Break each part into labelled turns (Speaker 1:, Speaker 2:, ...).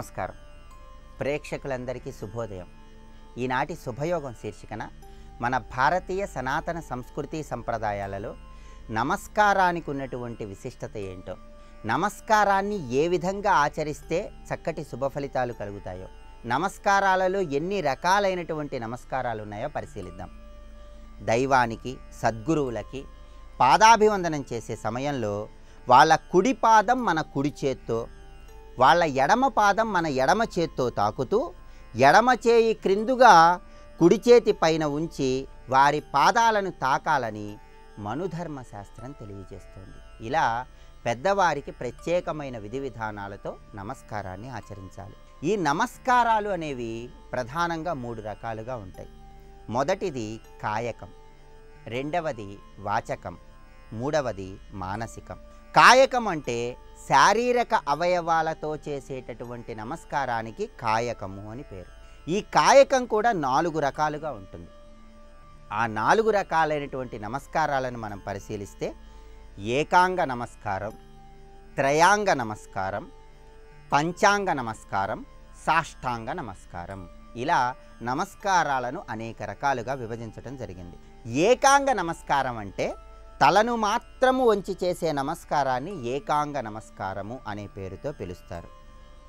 Speaker 1: నమస్కారం. ప్రేక్షకులందరికీ శుభోదయం. ఈనాటి శుభయోగం శీర్షికన మన భారతీయ సనాతన సంస్కృతి సంప్రదాయాలలో నమస్కారానికి ఉన్నటువంటి విశిష్టత ఏంటో, నమస్కారాన్ని ఏ విధంగా ఆచరిస్తే చక్కటి శుభ ఫలితాలు కలుగుతాయో, నమస్కారాలలో ఎన్ని రకాలైనటువంటి నమస్కారాలు ఉన్నాయో పరిశీలిద్దాం. దైవానికి, సద్గురువులకి పాదాభివందనం చేసే సమయంలో వాళ్ళ కుడి పాదం మన కుడి చేత్తో, వాళ్ళ ఎడమ పాదం మన ఎడమ చేత్తో తాకుతూ, ఎడమ చేయి క్రిందుగా కుడి చేతి పైన ఉంచి వారి పాదాలను తాకాలని మనుధర్మ శాస్త్రం తెలియజేస్తోంది. ఇలా పెద్దవారికి ప్రత్యేకమైన విధి విధానాలతో నమస్కారాన్ని ఆచరించాలి. ఈ నమస్కారాలు అనేవి ప్రధానంగా 3 రకాలుగా ఉంటాయి. మొదటిది కాయకం, రెండవది వాచకం, మూడవది మానసికం. కాయకం అంటే శారీరక అవయవాలతో చేసేటటువంటి నమస్కారానికి కాయకము అని పేరు. ఈ కాయకం కూడా 4 రకాలుగా ఉంటుంది. ఆ 4 రకాలైనటువంటి నమస్కారాలను మనం పరిశీలిస్తే ఏకాంగ నమస్కారం, త్రయాంగ నమస్కారం, పంచాంగ నమస్కారం, సాష్టాంగ నమస్కారం. ఇలా నమస్కారాలను అనేక రకాలుగా విభజించడం జరిగింది. ఏకాంగ నమస్కారం అంటే తలను మాత్రము వంచి చేసే నమస్కారాన్ని ఏకాంగ నమస్కారము అనే పేరుతో పిలుస్తారు.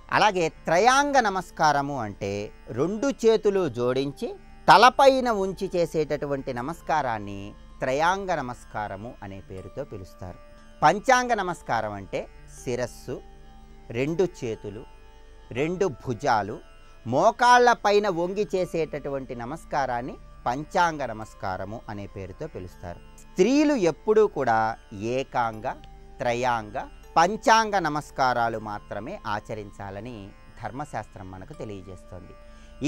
Speaker 1: అలాగే త్రయాంగ నమస్కారము అంటే 2 చేతులు జోడించి తలపైన ఉంచి చేసేటటువంటి నమస్కారాన్ని త్రయాంగ నమస్కారము అనే పేరుతో పిలుస్తారు. పంచాంగ నమస్కారం అంటే శిరస్సు, 2 చేతులు, 2 భుజాలు, మోకాళ్ళ పైన వంగి చేసేటటువంటి నమస్కారాన్ని పంచాంగ నమస్కారము అనే పేరుతో పిలుస్తారు. స్త్రీలు ఎప్పుడూ కూడా ఏకాంగ, త్రయాంగ, పంచాంగ నమస్కారాలు మాత్రమే ఆచరించాలని ధర్మశాస్త్రం మనకు తెలియజేస్తుంది.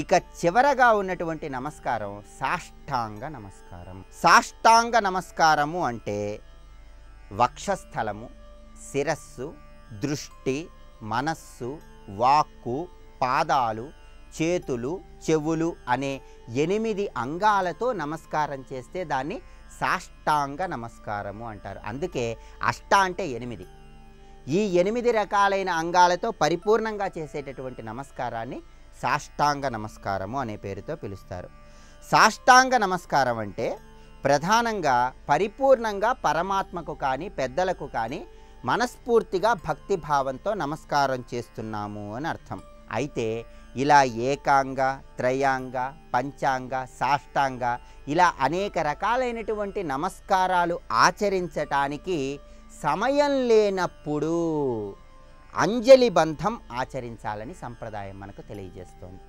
Speaker 1: ఇక చివరగా ఉన్నటువంటి నమస్కారం సాష్టాంగ నమస్కారం. సాష్టాంగ నమస్కారము అంటే వక్షస్థలము, శిరస్సు, దృష్టి, మనస్సు, వాక్కు, పాదాలు, చేతులు, చెవులు అనే 8 అంగాలతో నమస్కారం చేస్తే దాన్ని సాష్టాంగ నమస్కారము అంటారు. అందుకే అష్ట అంటే 8. ఈ 8 రకాలైన అంగాలతో పరిపూర్ణంగా చేసేటటువంటి నమస్కారాన్ని సాష్టాంగ నమస్కారము అనే పేరుతో పిలుస్తారు. సాష్టాంగ నమస్కారం అంటే ప్రధానంగా పరిపూర్ణంగా పరమాత్మకు కానీ పెద్దలకు కానీ మనస్ఫూర్తిగా భక్తిభావంతో నమస్కారం చేస్తున్నాము అని అర్థం. అయితే ఇలా ఏకాంగ, త్రయాంగ, పంచాంగ, సాష్టాంగ ఇలా అనేక రకాలైనటువంటి నమస్కారాలు ఆచరించటానికి సమయం లేనప్పుడు అంజలి బంధం ఆచరించాలని సంప్రదాయం మనకు తెలియజేస్తోంది.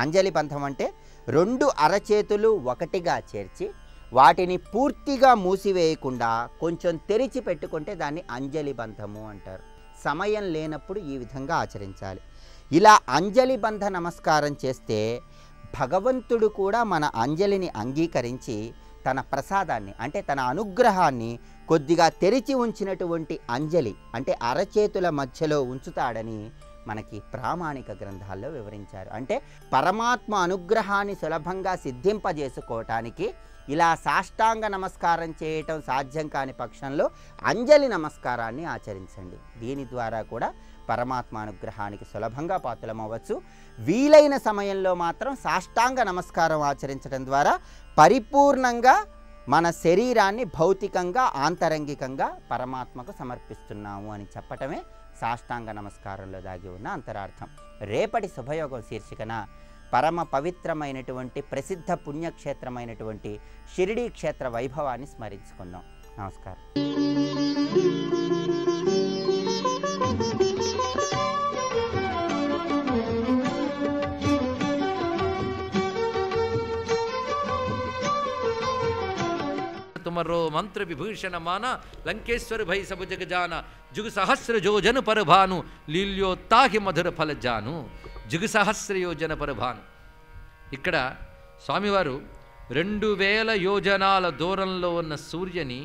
Speaker 1: అంజలి బంధం అంటే 2 అరచేతులు ఒకటిగా చేర్చి వాటిని పూర్తిగా మూసివేయకుండా కొంచెం తెరిచి పెట్టుకుంటే దాన్ని అంజలి బంధము అంటారు. సమయం లేనప్పుడు ఈ విధంగా ఆచరించాలి. ఇలా అంజలి బంధ నమస్కారం చేస్తే భగవంతుడు కూడా మన అంజలిని అంగీకరించి తన ప్రసాదాన్ని అంటే తన అనుగ్రహాన్ని కొద్దిగా తెరిచి ఉంచినటువంటి అంజలి అంటే అరచేతుల మధ్యలో ఉంచుతాడని మనకి ప్రామాణిక గ్రంథాల్లో వివరించారు. అంటే పరమాత్మ అనుగ్రహాన్ని సులభంగా సిద్ధింపజేసుకోవటానికి ఇలా సాష్టాంగ నమస్కారం చేయటం సాధ్యం కాని పక్షంలో అంజలి నమస్కారాన్ని ఆచరించండి. దీని ద్వారా కూడా పరమాత్మ అనుగ్రహానికి సులభంగా పాత్రలమవ్వచ్చు. వీలైన సమయంలో మాత్రం సాష్టాంగ నమస్కారం ఆచరించడం ద్వారా పరిపూర్ణంగా మన శరీరాన్ని భౌతికంగా ఆంతరంగికంగా పరమాత్మకు సమర్పిస్తున్నాము అని చెప్పటమే సాష్టాంగ నమస్కారంలో దాగి ఉన్న అంతరార్థం. రేపటి శుభయోగం శీర్షికన పరమ పవిత్రమైనటువంటి ప్రసిద్ధ పుణ్యక్షేత్రమైనటువంటి షిరిడీ క్షేత్ర వైభవాన్ని స్మరించుకుందాం. నమస్కారం.
Speaker 2: तुमरो मंत्र विभूषण माना लंकेश्वर भई सब जग जाना जुग सहस्र योजन पर भानु लील्यो ताहि मधुर फल जानु. जुग सहस्र योजन पर भानु. ఇక్కడ స్వామివారు 2000 యోజనాల దూరంలో ఉన్న సూర్యుని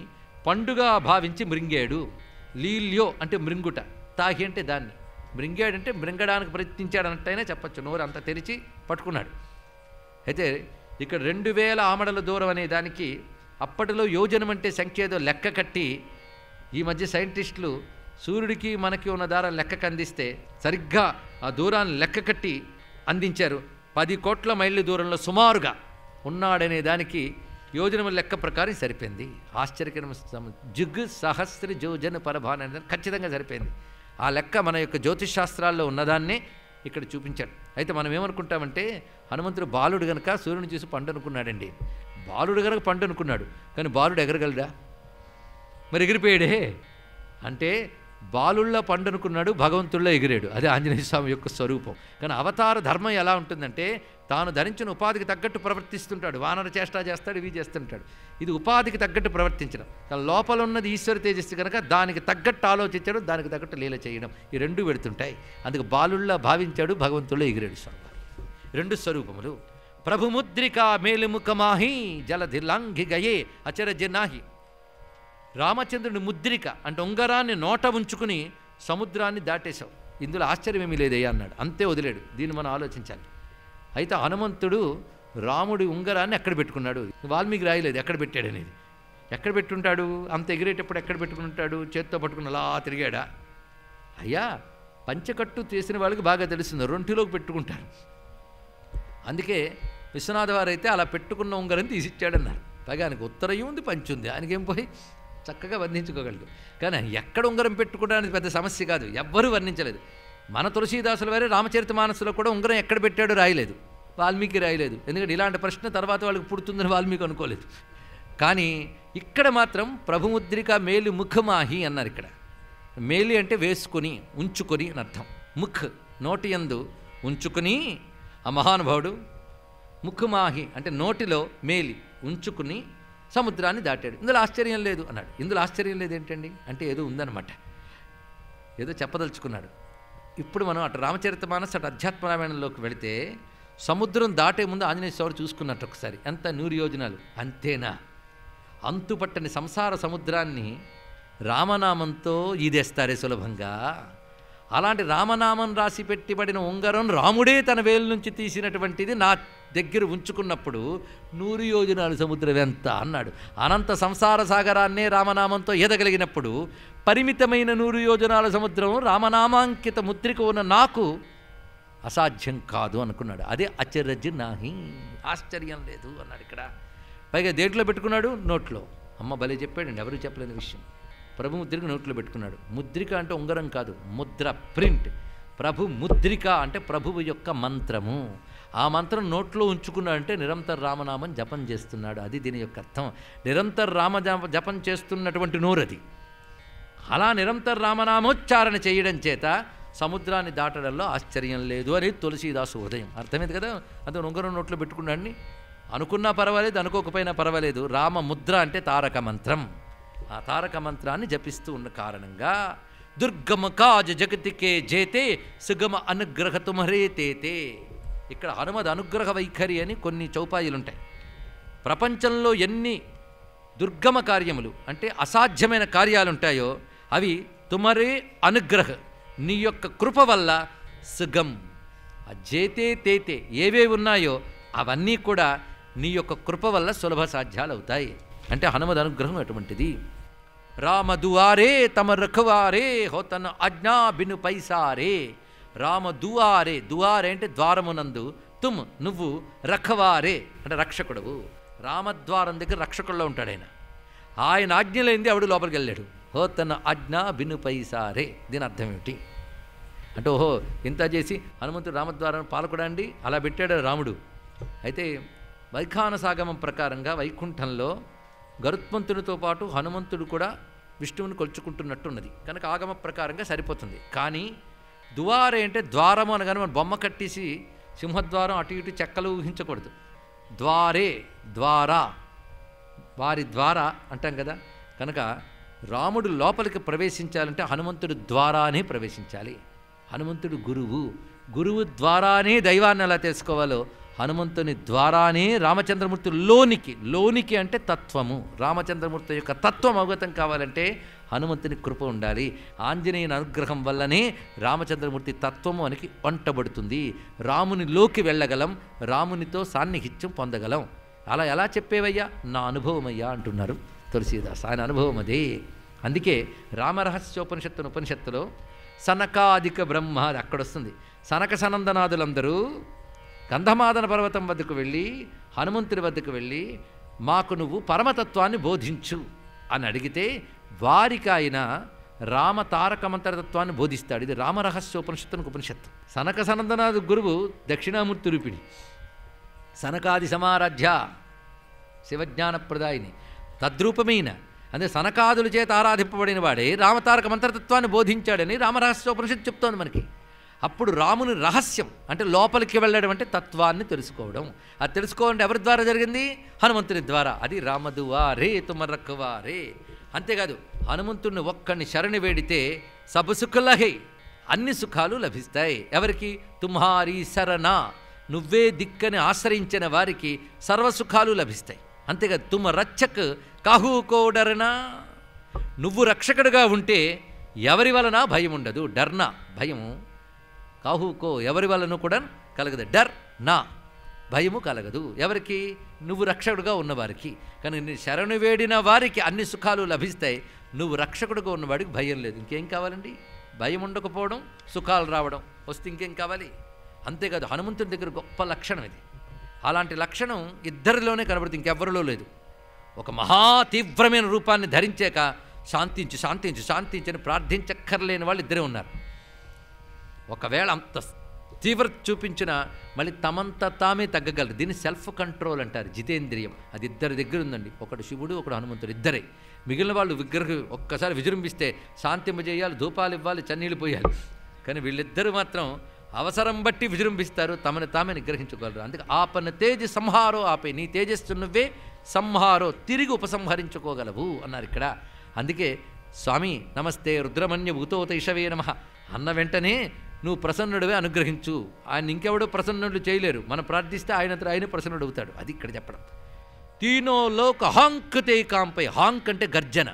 Speaker 2: పండుగ భావించి మృంగాడు. లీల్యో అంటే మృంగుట, తాగి అంటే దాన్ని, మృంగాడంటే మృంగడానికి ప్రయత్నించాడన్నట్టయినా చెప్పచ్చు. నోరు అంత తెరిచి పట్టుకున్నాడు. అయితే ఇక్కడ 2000 ఆమడల దూరం అనే దానికి అప్పటిలో యోజనం అంటే సంఖ్య ఏదో లెక్క కట్టి ఈ మధ్య సైంటిస్టులు సూర్యుడికి మనకి ఉన్న దారం లెక్కకు అందిస్తే సరిగ్గా ఆ దూరాన్ని లెక్క కట్టి అందించారు. 10 కోట్ల మైళ్ళ దూరంలో సుమారుగా ఉన్నాడనే దానికి యోజనముల లెక్క ప్రకారం సరిపోయింది. ఆశ్చర్యకరమైన జుగ్ సహస్ర జోజన పరభాన అనేది ఖచ్చితంగా సరిపోయింది. ఆ లెక్క మన యొక్క జ్యోతిష్ శాస్త్రాల్లో ఉన్నదాన్నే ఇక్కడ చూపించాడు. అయితే మనం ఏమనుకుంటామంటే హనుమంతుడు బాలుడు గనక సూర్యుని చూసి పండు అనుకున్నాడండి. బాలుడు గనక పండు అనుకున్నాడు, కానీ బాలుడు ఎగరగలడా? మరి ఎగిరిపోయాడే అంటే బాలుళ్ళ పండు అనుకున్నాడు, భగవంతుల్లో ఎగిరాడు. అదే ఆంజనేయ స్వామి యొక్క స్వరూపం. కానీ అవతార ధర్మం ఎలా ఉంటుందంటే తాను ధరించిన ఉపాధికి తగ్గట్టు ప్రవర్తిస్తుంటాడు. వానర చేష్టా చేస్తాడు, ఇవి చేస్తుంటాడు. ఇది ఉపాధికి తగ్గట్టు ప్రవర్తించడం. తన లోపల ఉన్నది ఈశ్వర తేజస్సు కనుక దానికి తగ్గట్టు ఆలోచించడం, దానికి తగ్గట్టు లీల చేయడం, ఈ రెండు పెడుతుంటాయి. అందుకు బాలుళ్ళ భావించాడు, భగవంతుల్లో ఎగిరాడు స్వామివారు. రెండు స్వరూపములు. ప్రభుముద్రిక మేలుముఖమాహి జలధి లాంఘి గయే అచరజనాహి. రామచంద్రుని ముద్రిక అంటే ఉంగరాన్ని నోట ఉంచుకుని సముద్రాన్ని దాటేశావు. ఇందులో ఆశ్చర్యం ఏమీ లేదయ్యా అన్నాడు. అంతే వదిలేడు. దీన్ని మనం ఆలోచించాలి. అయితే హనుమంతుడు రాముడి ఉంగరాన్ని ఎక్కడ పెట్టుకున్నాడు? వాల్మీకి రాయలేదు ఎక్కడ పెట్టాడు అనేది. ఎక్కడ పెట్టుంటాడు? అంత ఎగిరేటప్పుడు ఎక్కడ పెట్టుకుని చేత్తో పట్టుకుని అలా తిరిగాడా? అయ్యా, పంచకట్టు చేసిన వాళ్ళకి బాగా తెలుస్తుంది, రొంటిలోకి పెట్టుకుంటారు. అందుకే విశ్వనాథ వారైతే అలా పెట్టుకున్న ఉంగరం తీసిచ్చాడన్నారు. పైగా ఆయనకు ఉత్తరయం ఉంది, పంచి ఉంది, ఆయనకేం పోయి చక్కగా వర్ణించుకోగలడు. కానీ ఎక్కడ ఉంగరం పెట్టుకోవడానికి పెద్ద సమస్య కాదు, ఎవ్వరూ వర్ణించలేదు. మన తులసీదాసుల వారే రామచరితమానసులో కూడా ఉంగరం ఎక్కడ పెట్టాడో రాయలేదు, వాల్మీకి రాయలేదు. ఎందుకంటే ఇలాంటి ప్రశ్న తర్వాత వాళ్ళకి పుడుతుందని వాల్మీకి అనుకోలేదు. కానీ ఇక్కడ మాత్రం ప్రభుముద్రిక మేలు ముఖమాహి అన్నారు. ఇక్కడ మేలి అంటే వేసుకొని, ఉంచుకొని అని అర్థం. ముఖ్ నోటి యందు ఉంచుకుని ఆ మహానుభావుడు, ముఖమాహి అంటే నోటిలో మేలి ఉంచుకుని సముద్రాన్ని దాటాడు. ఇందులో ఆశ్చర్యం లేదు అన్నాడు. ఇందులో ఆశ్చర్యం లేదు ఏంటండి అంటే ఏదో ఉందన్నమాట, ఏదో చెప్పదలుచుకున్నాడు. ఇప్పుడు మనం అటు రామచరితమానస్ అటు అధ్యాత్మరామాయణంలోకి వెళితే సముద్రం దాటే ముందు ఆంజనేయ స్వామి చూసుకున్నట్టు ఒకసారి ఎంత 100 యోజనాలు అంతేనా? అంతుపట్టని సంసార సముద్రాన్ని రామనామంతో ఈదేస్తారే సులభంగా. అలాంటి రామనామం రాసి పెట్టిబడిన ఉంగరం రాముడే తన వేలు నుంచి తీసినటువంటిది నా దగ్గర ఉంచుకున్నప్పుడు 100 యోజనాలు సముద్రం ఎంత అన్నాడు. అనంత సంసార సాగరాన్నే రామనామంతో ఎదగలిగినప్పుడు పరిమితమైన 100 యోజనాల సముద్రం రామనామాంకిత ముద్రిక ఉన్న నాకు అసాధ్యం కాదు అనుకున్నాడు. అదే అచరజ్ నాహి, ఆశ్చర్యం లేదు అన్నాడు. ఇక్కడ పైగా దేంట్లో పెట్టుకున్నాడు? నోట్లో. అమ్మ భలే చెప్పాడండి, ఎవరు చెప్పలేని విషయం. ప్రభు ముద్రిక నోట్లో పెట్టుకున్నాడు. ముద్రిక అంటే ఉంగరం కాదు, ముద్ర, ప్రింట్. ప్రభు ముద్రిక అంటే ప్రభువు యొక్క మంత్రము. ఆ మంత్రం నోట్లో ఉంచుకున్నాడంటే నిరంతర రామనామం జపం చేస్తున్నాడు. అది దీని యొక్క అర్థం. నిరంతర జపం చేస్తున్నటువంటి నోరది. అలా నిరంతర రామనామోచ్చారణ చేయడం చేత సముద్రాన్ని దాటడంలో ఆశ్చర్యం లేదు అనేది తులసీదాసు హృదయం. అర్థమైంది కదా? అతను ఉంగరం నోట్లో పెట్టుకున్నాడని అనుకున్నా పర్వాలేదు, అనుకోకపోయినా పర్వాలేదు. రామముద్ర అంటే తారక మంత్రం. ఆ తారక మంత్రాన్ని జపిస్తూ ఉన్న కారణంగా దుర్గమ కాజ జగతికే జేతే సుగమ అనుగ్రహ తుమరే తేతే. ఇక్కడ హనుమద్ అనుగ్రహ వైఖరి అని కొన్ని చౌపాయిలుంటాయి. ప్రపంచంలో ఎన్ని దుర్గమ కార్యములు అంటే అసాధ్యమైన కార్యాలు ఉంటాయో అవి తుమరే అనుగ్రహ, నీ యొక్క కృప వల్ల సుగం. ఆ జేతే తేతే ఏవేవి ఉన్నాయో అవన్నీ కూడా నీ యొక్క కృప వల్ల సులభ సాధ్యాలు అవుతాయి. అంటే హనుమద్ అనుగ్రహం అటువంటిది. రామ దువారే తమ రఖవారే హోతన ఆజ్ఞా బిను పైసారే. రామ దువారే, దువారే అంటే ద్వారమునందు, తుమ్ నువ్వు, రఖవారే అంటే రక్షకుడవు. రామద్వారం దగ్గర రక్షకుల్లో ఉంటాడు ఆయన. ఆయన ఆజ్ఞలైంది ఆవిడ లోపలికి వెళ్ళాడు. హోతన ఆజ్ఞా బిను పైసారే. దీని అర్థం ఏమిటి అంటే, ఓహో ఇంత చేసి హనుమంతుడు రామద్వారం పాలకుడండి అలా పెట్టాడు రాముడు. అయితే వైఖానసాగమం ప్రకారంగా వైకుంఠంలో గరుత్మంతునితో పాటు హనుమంతుడు కూడా విష్ణువుని కొలుచుకుంటున్నట్టున్నది కనుక ఆగమ ప్రకారంగా సరిపోతుంది. కానీ దువారే అంటే ద్వారము అనగానే మన బొమ్మ కట్టేసి సింహద్వారం అటు ఇటు చెక్కలు ఊహించకూడదు. ద్వారే, ద్వారా, వారి ద్వారా అంటాం కదా. కనుక రాముడు లోపలికి ప్రవేశించాలంటే హనుమంతుడు ద్వారానే ప్రవేశించాలి. హనుమంతుడు గురువు, గురువు ద్వారానే దైవాన్ని ఎలా తెలుసుకోవాలో హనుమంతుని ద్వారానే రామచంద్రమూర్తి లోనికి అంటే తత్వము. రామచంద్రమూర్తి యొక్క తత్వం అవగతం కావాలంటే హనుమంతుని కృప ఉండాలి. ఆంజనేయుని అనుగ్రహం వల్లనే రామచంద్రమూర్తి తత్వము మనకి వంటబడుతుంది. రామునిలోకి వెళ్ళగలం, రామునితో సాన్నిహిత్యం పొందగలం. అలా ఎలా చెప్పేవయ్యా? నా అనుభవం అయ్యా అంటున్నారు తులసీదాస్. ఆయన అనుభవం అదే. అందుకే రామరహస్యోపనిషత్తును ఉపనిషత్తులో సనకాదిక బ్రహ్మ అది అక్కడొస్తుంది. సనక సనందనాదులందరూ గంధమాదన పర్వతం వద్దకు వెళ్ళి హనుమంతుడి వద్దకు వెళ్ళి మాకు నువ్వు పరమతత్వాన్ని బోధించు అని అడిగితే వారికి ఆయన రామ తారక మంత్రతత్వాన్ని బోధిస్తాడు. ఇది రామరహస్యోపనిషత్తునికి ఉపనిషత్తు. సనక సనందనాథు గురువు దక్షిణామూర్తి రూపిణి, సనకాది సమారాధ్య శివజ్ఞానప్రదాయిని తద్రూపమైన అంటే సనకాదుల చేత ఆరాధింపబడిన వాడే రామతారక మంత్రతత్వాన్ని బోధించాడని రామరహస్యోపనిషత్తు చెప్తోంది మనకి. అప్పుడు రాముని రహస్యం అంటే లోపలికి వెళ్ళడం అంటే తత్వాన్ని తెలుసుకోవడం. అది తెలుసుకోవాలంటే ఎవరి ద్వారా జరిగింది? హనుమంతుని ద్వారా. అది రామదువారే తుమరక్కువారే. అంతేకాదు హనుమంతుడిని ఒక్కడిని శరణి వేడితే సబ్ సుఖలహే అన్ని సుఖాలు లభిస్తాయి. ఎవరికి? తుమ్హారీ శరణ నువ్వే దిక్కని ఆశ్రయించిన వారికి సర్వసుఖాలు లభిస్తాయి. అంతేకాదు తుమ రక్షక్ కాహూ కోడరనా నువ్వు రక్షకుడుగా ఉంటే ఎవరి వలన భయం ఉండదు. డర్నా భయము, కాహూకో ఎవరి వలన కూడా కలగదు. డర్ నా భయము కలగదు. ఎవరికి? నువ్వు రక్షకుడుగా ఉన్నవారికి. కానీ నేను శరణు వేడిన వారికి అన్ని సుఖాలు లభిస్తాయి. నువ్వు రక్షకుడుగా ఉన్నవాడికి భయం లేదు. ఇంకేం కావాలండి? భయం ఉండకపోవడం, సుఖాలు రావడం వస్తే ఇంకేం కావాలి? అంతేకాదు హనుమంతుడి దగ్గర గొప్ప లక్షణం ఇది. అలాంటి లక్షణం ఇద్దరిలోనే కనబడుతుంది, ఇంకెవ్వరిలో లేదు. ఒక మహా తీవ్రమైన రూపాన్ని ధరించాక శాంతించు శాంతించు శాంతించని ప్రార్థించక్కర్లేని వాళ్ళు ఇద్దరే ఉన్నారు. ఒకవేళ అంత తీవ్రత చూపించిన మళ్ళీ తమంత తామే తగ్గగలరు. దీన్ని సెల్ఫ్ కంట్రోల్ అంటారు, జితేంద్రియం. అది ఇద్దరి దగ్గర ఉందండి. ఒకడు శివుడు, ఒకడు హనుమంతుడు, ఇద్దరే. మిగిలిన వాళ్ళు విగ్రహం ఒక్కసారి విజృంభిస్తే శాంతింపజేయాలి, ధూపాలు ఇవ్వాలి, చన్నీళ్ళు పోయాలి. కానీ వీళ్ళిద్దరూ మాత్రం అవసరం బట్టి విజృంభిస్తారు, తమను తామే నిగ్రహించుకోగలరు. అందుకే ఆపన తేజ సంహారో ఆపే నీ తేజస్సు నువ్వే సంహారో తిరిగి ఉపసంహరించుకోగలవు అన్నారు ఇక్కడ. అందుకే స్వామి నమస్తే రుద్రమన్య భూతోత ఇషవే నమః అన్న వెంటనే నువ్వు ప్రసన్నుడివే అనుగ్రహించు. ఆయన ఇంకెవడో ప్రసన్నుడు చేయలేరు. మనం ప్రార్థిస్తే ఆయనంతా ఆయనే ప్రసన్నుడు అవుతాడు. అది ఇక్కడ చెప్పడం. తీనో లోక హాంక్ తే కాంపై. హాంక్ అంటే గర్జన.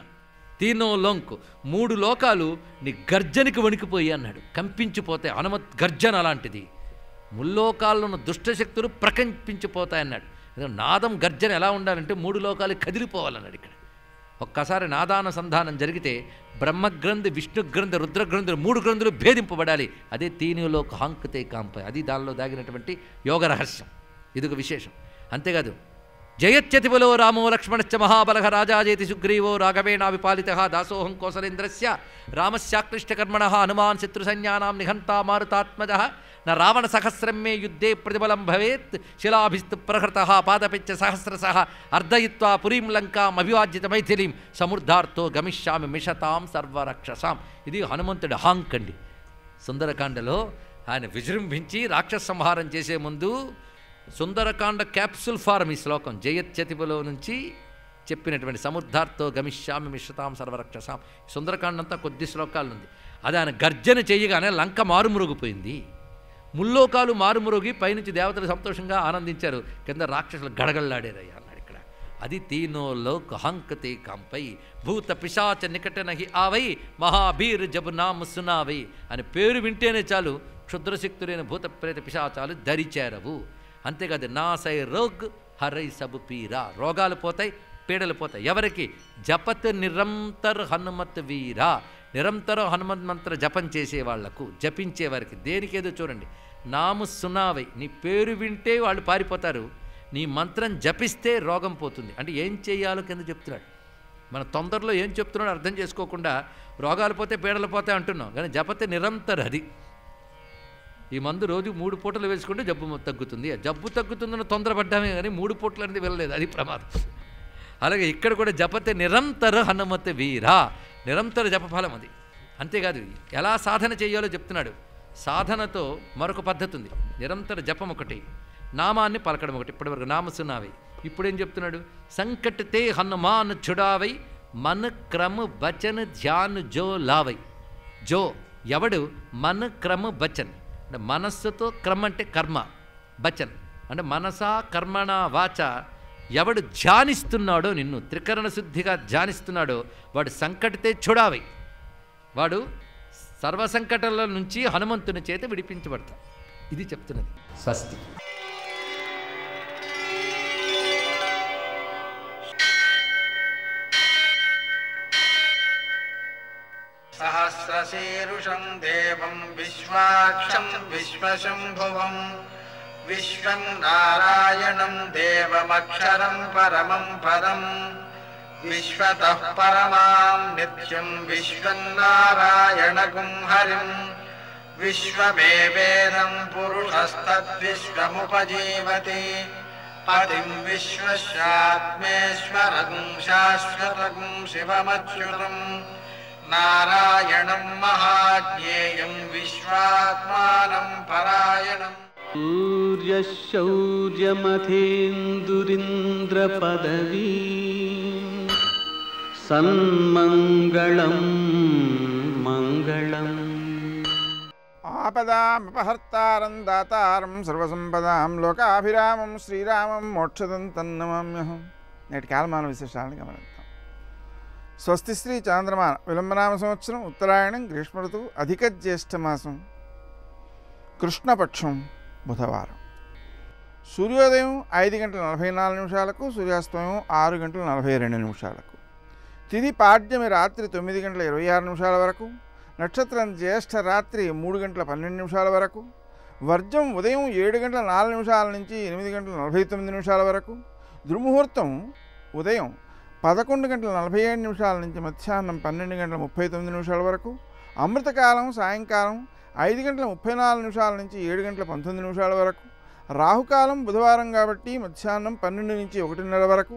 Speaker 2: తీనో లోంక్ మూడు లోకాలు నీ గర్జనకి వణికిపోయి అన్నాడు, కంపించిపోతాయి. హనుమత్ గర్జన అలాంటిది. ముల్లోకాల్లో ఉన్న దుష్టశక్తులు ప్రకంపించిపోతాయన్నాడు. నాదం గర్జన ఎలా ఉండాలంటే మూడు లోకాలు కదిలిపోవాలన్నాడు ఇక్కడ. ఒక్కసారి నాదానుసంధానం జరిగితే బ్రహ్మగ్రంథి, విష్ణుగ్రంథి, రుద్రగ్రంథులు మూడు గ్రంథులు భేదింపబడాలి. అదే తీనులోక హాంకుతే కాంపై. అది దానిలో దాగినటువంటి యోగ రహస్యం. ఇదొక విశేషం. అంతేకాదు జయత్యతిబలో రామో లక్ష్మణశ్చ మహాబలః రాజాజేతి సుగ్రీవో రాఘవేణ విపాలితః దాసోహం కోసలేంద్రస్య రామస్యాక్లిష్టకర్మణః హనుమాన్ శత్రుసైన్యానాం నిహంతా మారుతాత్మజః న రావణ సహస్రం మే యుద్ధే ప్రతిబలం భవేత్ శిలాభిస్తు ప్రహృతః పాదపిచ్చ సహస్రశః అర్ధయిత్వా పురీం లంకాం అభివాజ్యత మైథిలీం సమృద్ధార్థో గమిష్యామి మిషతాం సర్వరక్షసాం. ఇది హనుమంతుడి హాంక్ అండి. సుందరకాండలో ఆయన విజృంభించి రాక్షస సంహారం చేసే ముందు సుందరకాండ క్యాప్సుల్ ఫారం ఈ శ్లోకం జయత్యతిబలో నుంచి చెప్పినటువంటి సముద్ధార్థో గమిష్యామి మిశ్రతాం సర్వరక్షసాం. సుందరకాండ అంతా కొద్ది శ్లోకాలు ఉంది. అది ఆయన గర్జన చేయగానే లంక మారుమురుగుపోయింది. ముల్లోకాలు మారుమురుగి పైనుంచి దేవతలు సంతోషంగా ఆనందించారు, కింద రాక్షసులు గడగళ్ళాడేరయ్యా అన్నాడు ఇక్కడ. అది తీనో లోక హంకతే కాంపై భూత పిశాచ నికట నహి ఆవై మహాబీర్ జబు నామ సునావై అని పేరు వింటేనే చాలు క్షుద్రశక్తులైన భూత ప్రేత పిశాచాలు దరిచేరవు. అంతేకాదు నాసై రోగ్ హరై సబు పీరా రోగాలు పోతాయి, పీడలు పోతాయి. ఎవరికి? జపత్ నిరంతర్ హనుమత్ వీరా నిరంతరం హనుమత్ మంత్ర జపం చేసేవాళ్లకు, జపించేవారికి. దేనికేదో చూడండి, నాము సునావై నీ పేరు వింటే వాళ్ళు పారిపోతారు, నీ మంత్రం జపిస్తే రోగం పోతుంది. అంటే ఏం చేయాలో కింద చెప్తున్నాడు. మన తొందరలో ఏం చెప్తున్నాడో అర్థం చేసుకోకుండా రోగాలు పోతే పీడలు పోతాయి అంటున్నాం, కానీ జపతే నిరంతర. అది ఈ మందు రోజు 3 పూటలు వేసుకుంటే జబ్బు తగ్గుతుంది. జబ్బు తగ్గుతుందని తొందరపడ్డామే కానీ 3 పూటలు అనేది వెళ్ళలేదు, అది ప్రమాదం. అలాగే ఇక్కడ కూడా జపతే నిరంతర హనుమతి వీరా నిరంతర జపఫలం అది. అంతేకాదు ఎలా సాధన చేయాలో చెప్తున్నాడు. సాధనతో మరొక పద్ధతి ఉంది. నిరంతర జపం ఒకటి, నామాన్ని పలకడం ఒకటి. ఇప్పటివరకు నామసునావై. ఇప్పుడేం చెప్తున్నాడు? సంకటతే హనుమాన్ చుడావై మన క్రమ బచన్ ధ్యాన్ జో లావై. జో ఎవడు మన క్రమ బచన్ అంటే మనస్సుతో క్రమ అంటే కర్మ, బచన్ అంటే మనసా కర్మణ వాచ ఎవడు ధ్యానిస్తున్నాడో, నిన్ను త్రికరణ శుద్ధిగా ధ్యానిస్తున్నాడో వాడు సంకటితే చూడావై, వాడు సర్వసంకటాల నుంచి హనుమంతుని చేత విడిపించబడతాడు. ఇది చెప్తున్నది. స్వస్తి.
Speaker 3: सहस्रशीर्षं देवं विश्वाक्षं विश्वशम्भुवं विश्वं नारायणं देवमक्षरं परमं पदं विश्वतः परमां नित्यं विश्वन्नारायणगुं हरिं विश्वमेवेदं पुरुषस्तद्विश्वमुपजीवति पतिं विश्वस्यात्मेश्वरगुं शाश्वतगुं शिवमच्युतं नारायणं महाज्ञेयं विश्वात्मानं परायणम्
Speaker 4: सूर्यशौर्यमथेन्दुरिन्द्रपदवी सन्मङ्गलं मङ्गलम्
Speaker 5: आपदामपहर्तारं दातारं सर्वसंपदां लोकाभिरामं శ్రీరామం మోక్షదంతం నమామ్యహం. నేటి కాలమాన విశేషాలను గమనిద్దాం. స్వస్తి శ్రీ చాంద్రమాన విలంబనామ సంవత్సరం ఉత్తరాయణం గ్రీష్మ ఋతువు అధిక జ్యేష్ఠమాసం కృష్ణపక్షం బుధవారం. సూర్యోదయం 5:44 సూర్యాస్తమయం 6:42. తిథి పాడ్యమి రాత్రి 9:26 వరకు. నక్షత్రం జ్యేష్ఠ రాత్రి 3:12 వరకు. వర్జం ఉదయం 7:04 నుంచి 8:49 వరకు. దుర్ముహూర్తం ఉదయం 11:47 నుంచి మధ్యాహ్నం 12:39 వరకు. అమృతకాలం సాయంకాలం 5:34 నుంచి 7:19 వరకు. రాహుకాలం బుధవారం కాబట్టి మధ్యాహ్నం 12 నుంచి 1:30 వరకు.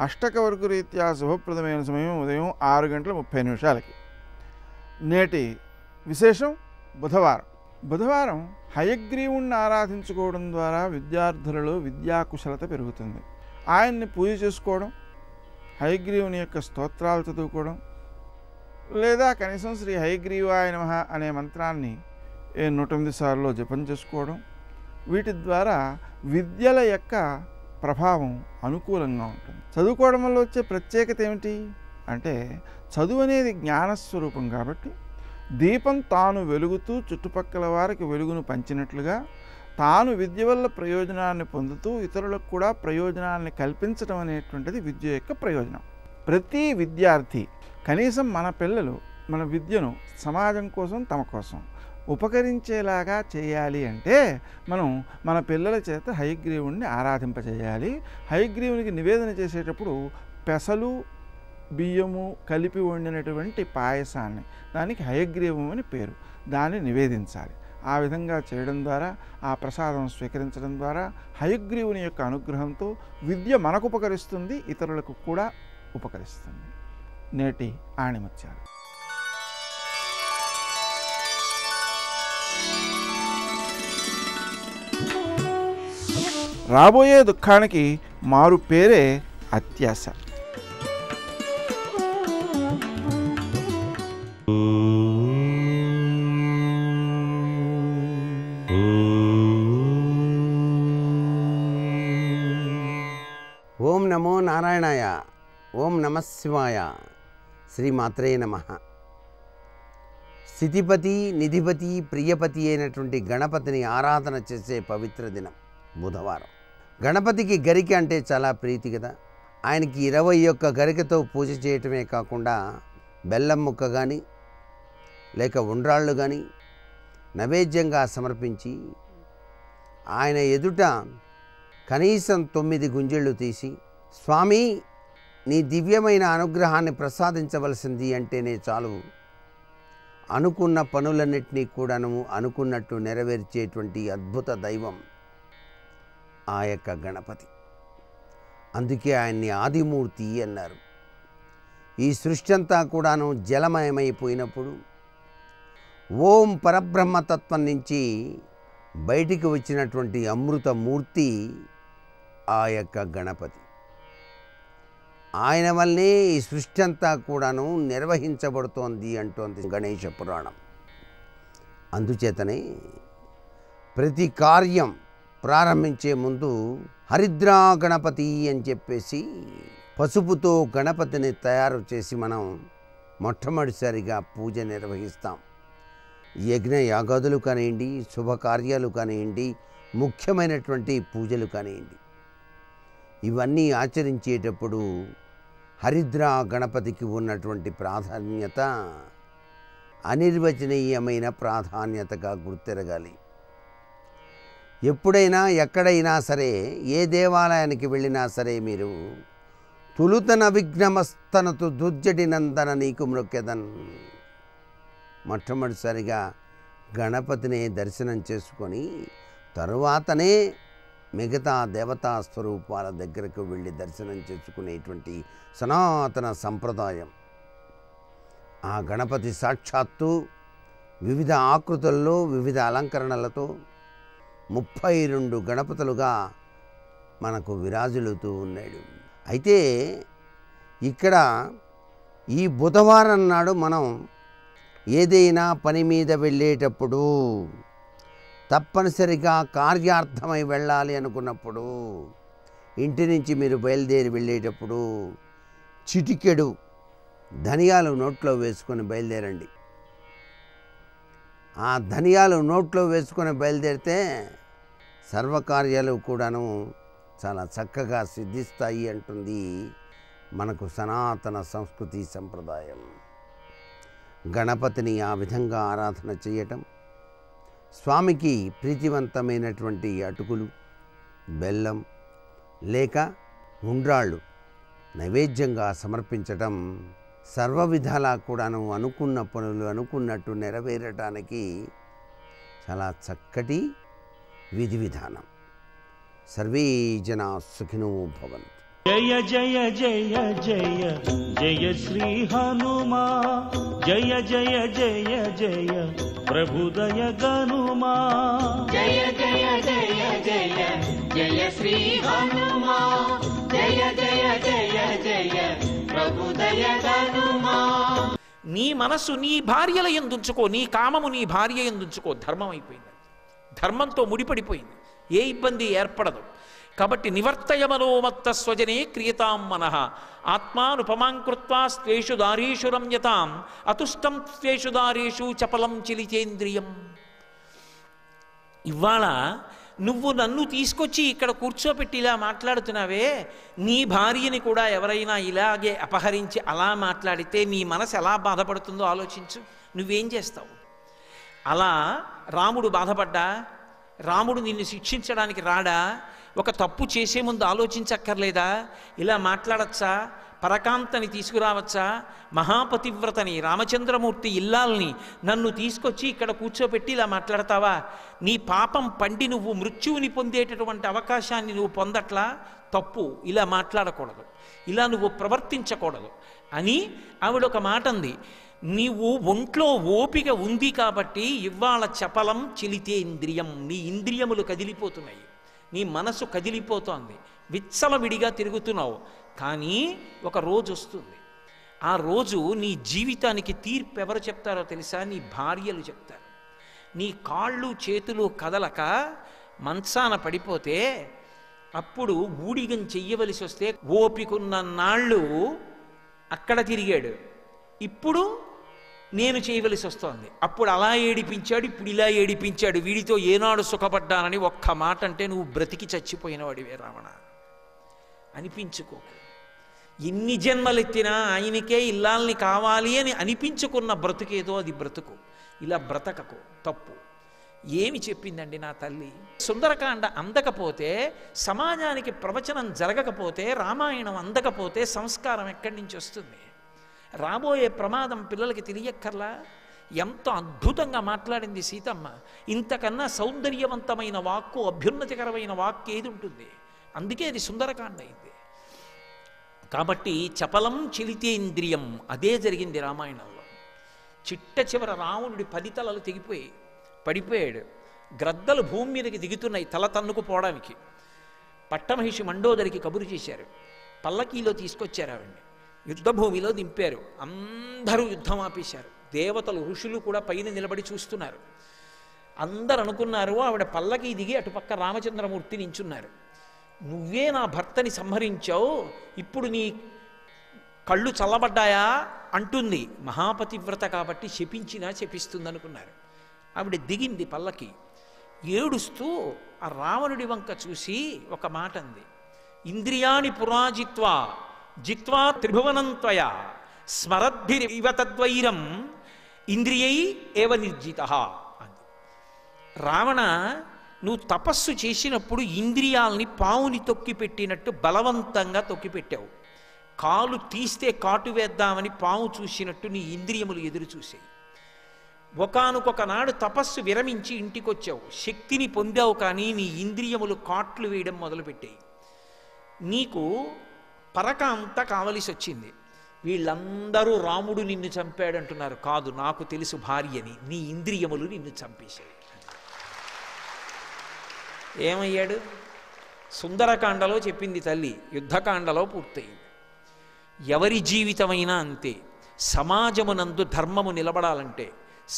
Speaker 5: అష్టకవర్గ రీత్యా శుభప్రదమైన సమయం ఉదయం 6:30. నేటి విశేషం బుధవారం. బుధవారం హయగ్రీవుణ్ణి ఆరాధించుకోవడం ద్వారా విద్యార్థులలో విద్యాకుశలత పెరుగుతుంది. ఆయన్ని పూజ చేసుకోవడం, హయగ్రీవుని యొక్క స్తోత్రాలు చదువుకోవడం, లేదా కనీసం శ్రీ హయగ్రీవాయ నమః అనే మంత్రాన్ని 108 సార్లు జపం చేసుకోవడం, వీటి ద్వారా విద్యల యొక్క ప్రభావం అనుకూలంగా ఉంటుంది. చదువుకోవడం వల్ల వచ్చే ప్రత్యేకత ఏమిటి అంటే, చదువు అనేది జ్ఞానస్వరూపం కాబట్టి దీపం తాను వెలుగుతూ చుట్టుపక్కల వారికి వెలుగును పంచినట్లుగా తాను విద్య వల్ల ప్రయోజనాన్ని పొందుతూ ఇతరులకు కూడా ప్రయోజనాన్ని కల్పించడం అనేటువంటిది విద్య యొక్క ప్రయోజనం. ప్రతి విద్యార్థి కనీసం మన పిల్లలు మన విద్యను సమాజం కోసం తమ కోసం ఉపకరించేలాగా చేయాలి అంటే మనం మన పిల్లల చేత హయగ్రీవుణ్ణి ఆరాధింపచేయాలి. హయగ్రీవునికి నివేదన చేసేటప్పుడు పెసలు బియ్యము కలిపి వండినటువంటి పాయసాన్ని, దానికి హయగ్రీవం అని పేరు, దాన్ని నివేదించాలి. ఆ విధంగా చేయడం ద్వారా, ఆ ప్రసాదం స్వీకరించడం ద్వారా హయగ్రీవుని యొక్క అనుగ్రహంతో విద్య మనకు ఉపకరిస్తుంది, ఇతరులకు కూడా ఉపకరిస్తుంది. నేటి ఆణిముత్యాలు. రాబోయే దుఃఖానికి మారు పేరే అత్యాశ.
Speaker 1: ఓం నమో నారాయణాయ. ఓం నమః శివాయ. శ్రీమాత్రే నమః. స్థితిపతి, నిధిపతి, ప్రియపతి అయినటువంటి గణపతిని ఆరాధన చేసే పవిత్ర దినం బుధవారం. గణపతికి గరిక అంటే చాలా ప్రీతి కదా. ఆయనకి 21 గరికతో పూజ చేయటమే కాకుండా బెల్లం ముక్క కానీ లేక ఉండ్రాళ్ళు కానీ నైవేద్యంగా సమర్పించి ఆయన ఎదుట కనీసం 9 గుంజళ్ళు తీసి, స్వామి నీ దివ్యమైన అనుగ్రహాన్ని ప్రసాదించవలసింది అంటేనే చాలు, అనుకున్న పనులన్నింటినీ కూడాను అనుకున్నట్టు నెరవేర్చేటువంటి అద్భుత దైవం ఆ యొక్క గణపతి. అందుకే ఆయన్ని ఆదిమూర్తి అన్నారు. ఈ సృష్టి అంతా కూడాను జలమయమైపోయినప్పుడు ఓం పరబ్రహ్మతత్వం నుంచి బయటికి వచ్చినటువంటి అమృతమూర్తి ఆ యొక్క గణపతి. ఆయన వల్లనే ఈ సృష్టి అంతా కూడాను నిర్వహించబడుతోంది అంటోంది గణేశ పురాణం. అందుచేతనే ప్రతి కార్యం ప్రారంభించే ముందు హరిద్రా గణపతి అని చెప్పేసి పసుపుతో గణపతిని తయారు చేసి మనం మొట్టమొదటిసారిగా పూజ నిర్వహిస్తాం. యజ్ఞ యాగాదులు కానివ్వండి, శుభకార్యాలు కానివ్వండి, ముఖ్యమైనటువంటి పూజలు కానివ్వండి, ఇవన్నీ ఆచరించేటప్పుడు హరిద్రా గణపతికి ఉన్నటువంటి ప్రాధాన్యత అనిర్వచనీయమైన ప్రాధాన్యతగా గుర్తెరగాలి. ఎప్పుడైనా ఎక్కడైనా సరే, ఏ దేవాలయానికి వెళ్ళినా సరే, మీరు తులుతన విఘ్నమస్తనతు దుర్జటి నందన నీకు మృక్కెదన్, మొట్టమొదటిసారిగా గణపతిని దర్శనం చేసుకొని తరువాతనే మిగతా దేవతా స్వరూపాల దగ్గరకు వెళ్ళి దర్శనం చేసుకునేటువంటి సనాతన సంప్రదాయం. ఆ గణపతి సాక్షాత్తు వివిధ ఆకృతుల్లో వివిధ అలంకరణలతో 32 గణపతులుగా మనకు విరాజులుతూ ఉన్నాడు. అయితే ఇక్కడ ఈ బుధవారం నాడు మనం ఏదైనా పని మీద వెళ్ళేటప్పుడు, తప్పనిసరిగా కార్యార్థమై వెళ్ళాలి అనుకున్నప్పుడు, ఇంటి నుంచి మీరు బయలుదేరి వెళ్ళేటప్పుడు చిటికెడు ధనియాలు నోట్లో వేసుకొని బయలుదేరండి. ఆ ధనియాలు నోట్లో వేసుకొని బయలుదేరితే సర్వకార్యాలు కూడాను చాలా చక్కగా సిద్ధిస్తాయి అంటుంది మనకు సనాతన సంస్కృతి సంప్రదాయం. గణపతిని ఆ విధంగా ఆరాధన చేయటం, స్వామికి ప్రీతివంతమైనటువంటి అటుకులు, బెల్లం లేక ఉండ్రాళ్ళు నైవేద్యంగా సమర్పించటం సర్వ విధాలా కూడాను అనుకున్న పనులు అనుకున్నట్టు నెరవేరటానికి చాలా చక్కటి విధి విధానం. సర్వే జనా సుఖినో భవంతు.
Speaker 4: జయ జయ జయ జయ జయ శ్రీ హనుమా, జయ జయ జయ జయ ప్రభుదయ గనుమా.
Speaker 6: జయ జయ జయ జయ జయ శ్రీ హనుమా, జయ జయ జయ జయ ప్రభుదయ గనుమా.
Speaker 7: నీ మనస్సు నీ భార్యల యందుంచుకో, నీ కామము నీ భార్య యందుంచుకో. ధర్మం అయిపోయింది, ధర్మంతో ముడిపడిపోయింది, ఏ ఇబ్బంది ఏర్పడదు. కాబట్టి నివర్తయమనోమత్త స్వజనే క్రియతాం మనః, ఆత్మానుపమాంకృత్వా స్వేషు దారీషు రమ్యతాం, అతుష్టం స్వేషు దారీషు చపలం చిలిచేంద్రియం. ఇవాళ నువ్వు నన్ను తీసుకొచ్చి ఇక్కడ కూర్చోపెట్టి ఇలా మాట్లాడుతున్నావే, నీ భార్యని కూడా ఎవరైనా ఇలాగే అపహరించి అలా మాట్లాడితే నీ మనసు ఎలా బాధపడుతుందో ఆలోచించు. నువ్వేం చేస్తావు? అలా రాముడు బాధపడ్డా? రాముడు నిన్ను శిక్షించడానికి రాడా? ఒక తప్పు చేసే ముందు ఆలోచించక్కర్లేదా? ఇలా మాట్లాడచ్చా? పరకాంతని తీసుకురావచ్చా? మహాపతివ్రతని, రామచంద్రమూర్తి ఇల్లాల్ని నన్ను తీసుకొచ్చి ఇక్కడ కూర్చోపెట్టి ఇలా మాట్లాడతావా? నీ పాపం పండి నువ్వు మృత్యువుని పొందేటటువంటి అవకాశాన్ని నువ్వు పొందట్లా? తప్పు, ఇలా మాట్లాడకూడదు, ఇలా నువ్వు ప్రవర్తించకూడదు అని ఆవిడ ఒక మాట అంది. నీవు ఒంట్లో ఓపిక ఉంది కాబట్టి ఇవాళ చపలం చిలితేంద్రియం, నీ ఇంద్రియములు కదిలిపోతున్నాయి, నీ మనసు కదిలిపోతోంది, విచ్చలవిడిగా తిరుగుతున్నావు. కానీ ఒక రోజు వస్తుంది, ఆ రోజు నీ జీవితానికి తీర్పు ఎవరు చెప్తారో తెలుసా? నీ భార్యలు చెప్తారు. నీ కాళ్ళు చేతులు కదలక మంచాన పడిపోతే అప్పుడు ఊడిగం చెయ్యవలసి వస్తే ఓపికన్న నాళ్ళు అక్కడ తిరిగాడు, ఇప్పుడు నేను చేయవలసి వస్తోంది. అప్పుడు అలా ఏడిపించాడు, ఇప్పుడు ఇలా ఏడిపించాడు, వీడితో ఏనాడు సుఖపడ్డానని ఒక్క మాట అంటే నువ్వు బ్రతికి చచ్చిపోయినవాడివే రావణ అనిపించుకో. ఎన్ని జన్మలెత్తినా ఆయనకే ఇల్లాల్ని కావాలి అని అనిపించుకున్న బ్రతుకేదో అది బ్రతుకు. ఇలా బ్రతకకు, తప్పు. ఏమి చెప్పిందండి నా తల్లి? సుందరకాండ అందకపోతే, సమాజానికి ప్రవచనం జరగకపోతే, రామాయణం అందకపోతే సంస్కారం ఎక్కడి నుంచి వస్తుంది? రాబోయే ప్రమాదం పిల్లలకి తెలియక్కర్లా? ఎంత అద్భుతంగా మాట్లాడింది సీతమ్మ. ఇంతకన్నా సౌందర్యవంతమైన వాక్కు, అభ్యున్నతికరమైన వాక్కు ఏది ఉంటుంది? అందుకే అది సుందరకాండ అయింది. కాబట్టి చపలం చిలితేంద్రియం, అదే జరిగింది రామాయణంలో. చిట్ట చివర రావణుడి 10 తలలు తెగిపోయి పడిపోయాడు. గ్రద్దలు భూమి మీదకి దిగుతున్నాయి తల తన్నుకుపోవడానికి. పట్టమహిషి మండోదరికి కబురు చేశారు, పల్లకీలో తీసుకొచ్చారు ఆవిడ్ని, యుద్ధభూమిలో దింపారు. అందరూ యుద్ధం ఆపేశారు. దేవతలు ఋషులు కూడా పైన నిలబడి చూస్తున్నారు. అందరు అనుకున్నారు ఆవిడ పల్లకీ దిగి అటుపక్క రామచంద్రమూర్తి నించున్నారు. నువ్వే నా భర్తని సంహరించావు, ఇప్పుడు నీ కళ్ళు చల్లబడ్డాయా అంటుంది. మహాపతివ్రత కాబట్టి శపించినా శపిస్తుంది అనుకున్నారు. ఆవిడ దిగింది పల్లకి, ఏడుస్తూ ఆ రావణుడి వంక చూసి ఒక మాట అంది. ఇంద్రియాణి పురాజిత్వా జిత్వా త్రిభువనంత్వయ స్మరద్భిరివ తద్వైరం ఇంద్రియై ఏవ నిర్జిత అంది. రావణ, నువ్వు తపస్సు చేసినప్పుడు ఇంద్రియాలని పావుని తొక్కిపెట్టినట్టు బలవంతంగా తొక్కిపెట్టావు. కాలు తీస్తే కాటు వేద్దామని పాము చూసినట్టు నీ ఇంద్రియములు ఎదురు చూసాయి. ఒకానొక నాడు తపస్సు విరమించి ఇంటికొచ్చావు, శక్తిని పొందావు, కానీ నీ ఇంద్రియములు కాట్లు వేయడం మొదలుపెట్టాయి. నీకు పరక అంతా కావలసి వచ్చింది. వీళ్ళందరూ రాముడు నిన్ను చంపాడంటున్నారు. కాదు, నాకు తెలుసు భార్యని, నీ ఇంద్రియములు నిన్ను చంపేశాయి. ఏమయ్యాడు? సుందరకాండలో చెప్పింది తల్లి, యుద్ధకాండలో పూర్తయింది. ఎవరి జీవితమైనా అంతే. సమాజమునందు ధర్మము నిలబడాలంటే,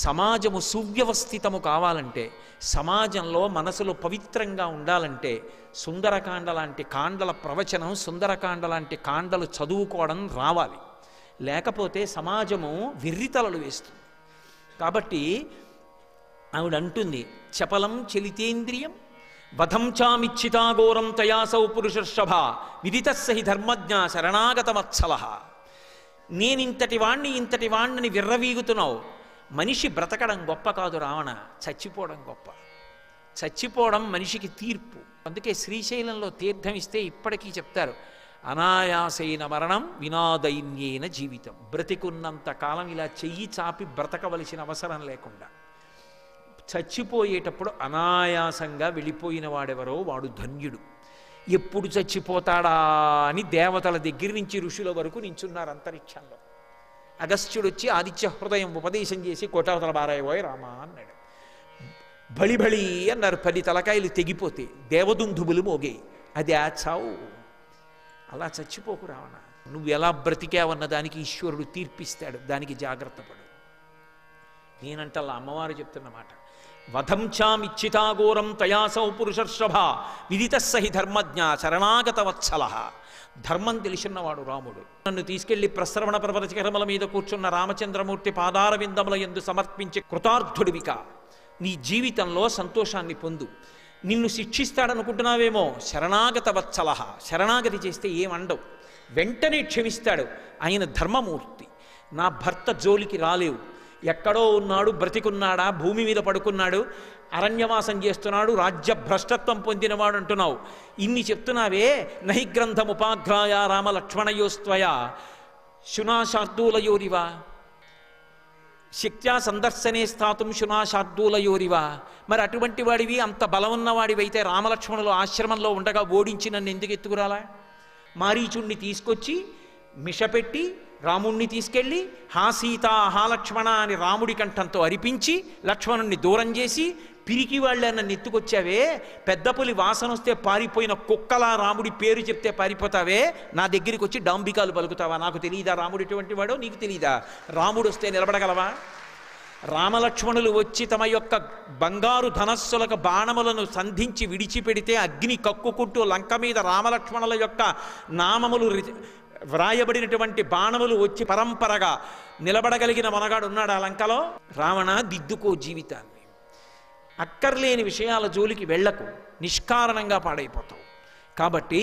Speaker 7: సమాజము సువ్యవస్థితము కావాలంటే, సమాజంలో మనసులో పవిత్రంగా ఉండాలంటే సుందరకాండ లాంటి కాండల ప్రవచనం, సుందరకాండ లాంటి కాండలు చదువుకోవడం రావాలి. లేకపోతే సమాజము వెర్రితలలు వేస్తుంది. కాబట్టి ఆవిడంటుంది, చపలం చలితేంద్రియం వధం చామిచ్చితాఘోరం తయాసౌ పురుషర్షభ విదితస్సహి ధర్మజ్ఞ శరణాగతమత్సల. నేనింతటి వాణ్ణి ఇంతటి వాణ్ణని విర్రవీగుతున్నావు. మనిషి బ్రతకడం గొప్ప కాదు రావణ, చచ్చిపోవడం గొప్ప. చచ్చిపోవడం మనిషికి తీర్పు. అందుకే శ్రీశైలంలో తీర్థం ఇస్తే ఇప్పటికీ చెప్తారు, అనాయాసైన మరణం వినాదైన్యేన జీవితం. బ్రతికున్నంత కాలం ఇలా చెయ్యి చాపి బ్రతకవలసిన అవసరం లేకుండా చచ్చిపోయేటప్పుడు అనాయాసంగా వెళ్ళిపోయిన వాడెవరో వాడు ధన్యుడు. ఎప్పుడు చచ్చిపోతాడా అని దేవతల దగ్గర నుంచి ఋషుల వరకు నించున్నారు అంతరిక్షంలో. అగస్త్యుడు వచ్చి ఆదిత్య హృదయం ఉపదేశం చేసి కోటావతల బారాయబోయ్ రామా అన్నాడు. బళిబళి అన్నారు, 10 తలకాయలు తెగిపోతే దేవదుందుబులు మోగాయి. అది ఆ చావు. అలా చచ్చిపోకు రావణ. నువ్వు ఎలా బ్రతికావన్న దానికి ఈశ్వరుడు తీర్పిస్తాడు, దానికి జాగ్రత్త పడు. నేనంటల్లా అమ్మవారు చెప్తున్న మాట, వధం చామిచ్చితాఘోరం తయాసౌ పురుషర్షభ విదితస్సహి ధర్మజ్ఞ శరణాగత వత్సల. ధర్మం తెలిసినవాడు రాముడు. నన్ను తీసుకెళ్లి ప్రశ్రవణ పర్వత శిఖరముల మీద కూర్చున్న రామచంద్రమూర్తి పాదార విందముల యందు సమర్పించి కృతార్థుడివిక. నీ జీవితంలో సంతోషాన్ని పొందు. నిన్ను శిక్షిస్తాడనుకుంటున్నావేమో, శరణాగత వత్సల. శరణాగతి చేస్తే ఏమండవు, వెంటనే క్షమిస్తాడు. ఆయన ధర్మమూర్తి. నా భర్త జోలికి రాలేవు, ఎక్కడో ఉన్నాడు, బ్రతికున్నాడా, భూమి మీద పడుకున్నాడు, అరణ్యవాసం చేస్తున్నాడు, రాజ్య భ్రష్టత్వం పొందినవాడు అంటున్నావు. ఇన్ని చెప్తున్నావే, నహి గ్రంథముపాఘ్రాయ రామలక్ష్మణయోస్త్వయ శునాశార్దూలయోరివా శక్త్యా సందర్శనే స్థాతుం శునాశార్దూలయోరివా. మరి అటువంటి వాడివి, అంత బలం ఉన్నవాడివైతే రామలక్ష్మణులు ఆశ్రమంలో ఉండగా ఓడించి నన్ను ఎందుకు ఎత్తుకురాలా? మారీచుణ్ణి తీసుకొచ్చి మిషపెట్టి రాముణ్ణి తీసుకెళ్ళి హా సీత హా లక్ష్మణ అని రాముడి కంఠంతో అరిపించి లక్ష్మణుణ్ణి దూరం చేసి పిరికి వాళ్ళే నన్ను ఎత్తుకొచ్చావే. పెద్ద పులి వాసన వస్తే పారిపోయిన కుక్కలా రాముడి పేరు చెప్తే పారిపోతావే, నా దగ్గరికి వచ్చి డాంబికాలు పలుకుతావా? నాకు తెలియదా రాముడు ఎటువంటి వాడో? నీకు తెలీదా? రాముడు వస్తే నిలబడగలవా? రామలక్ష్మణులు వచ్చి తమ యొక్క బంగారు ధనస్సులకు బాణములను సంధించి విడిచిపెడితే అగ్ని కక్కుకుంటూ లంక మీద రామలక్ష్మణుల యొక్క నామములు వ్రాయబడినటువంటి బాణములు వచ్చి పరంపరగా నిలబడగలిగిన మనగాడు ఉన్నాడు ఆ లంకలో. రావణ, దిద్దుకో జీవితాన్ని. అక్కర్లేని విషయాల జోలికి వెళ్లకు, నిష్కారణంగా పాడైపోతావు. కాబట్టి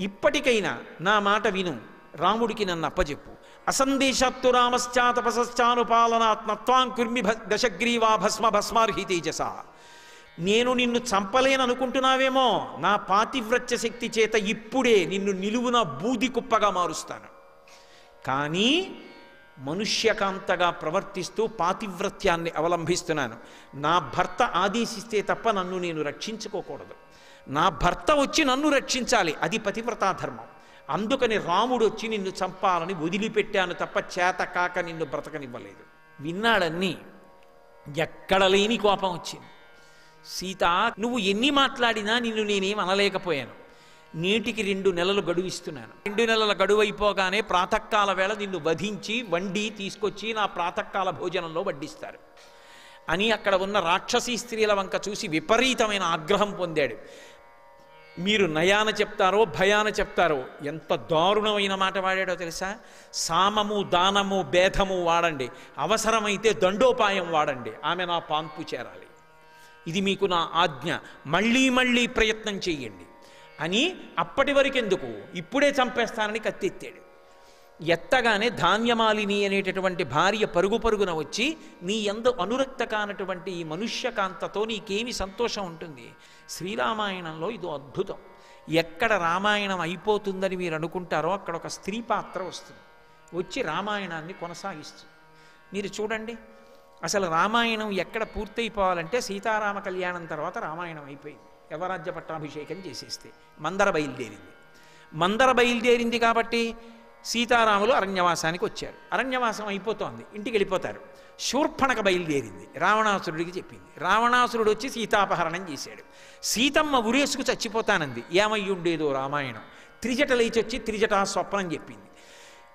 Speaker 7: ఇప్పటికైనా నా మాట విను, రాముడికి నన్ను అప్పజెప్పు. అసందేశాత్తు రామశ్చా తపసశ్చానుపాలనాత్మత్వాం కుర్మి దశగ్రీవా భస్మ భస్మార్హి తేజస. నేను నిన్ను చంపలేననుకుంటున్నావేమో, నా పాతివ్రత్య శక్తి చేత ఇప్పుడే నిన్ను నిలువున బూది కుప్పగా మారుస్తాను. కానీ మనుష్యకాంతగా ప్రవర్తిస్తూ పాతివ్రత్యాన్ని అవలంబిస్తున్నాను. నా భర్త ఆదేశిస్తే తప్ప నన్ను నేను రక్షించుకోకూడదు. నా భర్త వచ్చి నన్ను రక్షించాలి, అది పతివ్రతా ధర్మం. అందుకని రాముడు వచ్చి నిన్ను చంపాలని వదిలిపెట్టాను తప్ప చేత కాక నిన్ను బ్రతకనివ్వలేదు. విన్నాడన్నీ. ఎక్కడ లేని కోపం వచ్చింది. సీత, నువ్వు ఎన్ని మాట్లాడినా నిన్ను నేనేం అనలేకపోయాను. నేటికి 2 నెలలు గడువు ఇస్తున్నాను. 2 నెలల గడువు అయిపోగానే ప్రాతకాల వేళ నిన్ను వధించి వండి తీసుకొచ్చి నా ప్రాతకాల భోజనంలో వడ్డిస్తారు అని అక్కడ ఉన్న రాక్షసీ స్త్రీల వంక చూసి విపరీతమైన ఆగ్రహం పొందాడు. మీరు నయాన చెప్తారో భయాన చెప్తారో, ఎంత దారుణమైన మాట వాడాడో తెలుసా? సామము దానము భేదము వాడండి, అవసరమైతే దండోపాయం వాడండి, ఆమె నా పాన్పు చేరాలి, ఇది మీకు నా ఆజ్ఞ, మళ్ళీ మళ్ళీ ప్రయత్నం చెయ్యండి అని. అప్పటి వరకెందుకు, ఇప్పుడే చంపేస్తానని కత్తెత్తాడు. ఎత్తగానే ధాన్యమాలిని అనేటటువంటి భార్య పరుగు పరుగున వచ్చి నీ యందు అనురక్త కానటువంటి ఈ మనుష్యకాంతతో నీకేమి సంతోషం ఉంటుంది? శ్రీరామాయణంలో ఇది అద్భుతం. ఎక్కడ రామాయణం అయిపోతుందని మీరు అనుకుంటారో అక్కడ ఒక స్త్రీ పాత్ర వస్తుంది, వచ్చి రామాయణాన్ని కొనసాగిస్తుంది. మీరు చూడండి, అసలు రామాయణం ఎక్కడ పూర్తయిపోవాలంటే సీతారామ కళ్యాణం తర్వాత రామాయణం అయిపోయింది. యవరాజ్య పట్టాభిషేకం చేసేస్తే మందర బయలుదేరింది కాబట్టి సీతారాములు అరణ్యవాసానికి వచ్చారు. అరణ్యవాసం అయిపోతోంది, ఇంటికి వెళ్ళిపోతారు. శూర్పణక బయలుదేరింది, రావణాసురుడికి చెప్పింది. రావణాసురుడు వచ్చి సీతాపహరణం చేశాడు. సీతమ్మ ఉరేసుకు చచ్చిపోతానంది. ఏమయ్యుండేదో రామాయణం. త్రిజట లేచి వచ్చి త్రిజట స్వప్నం చెప్పింది.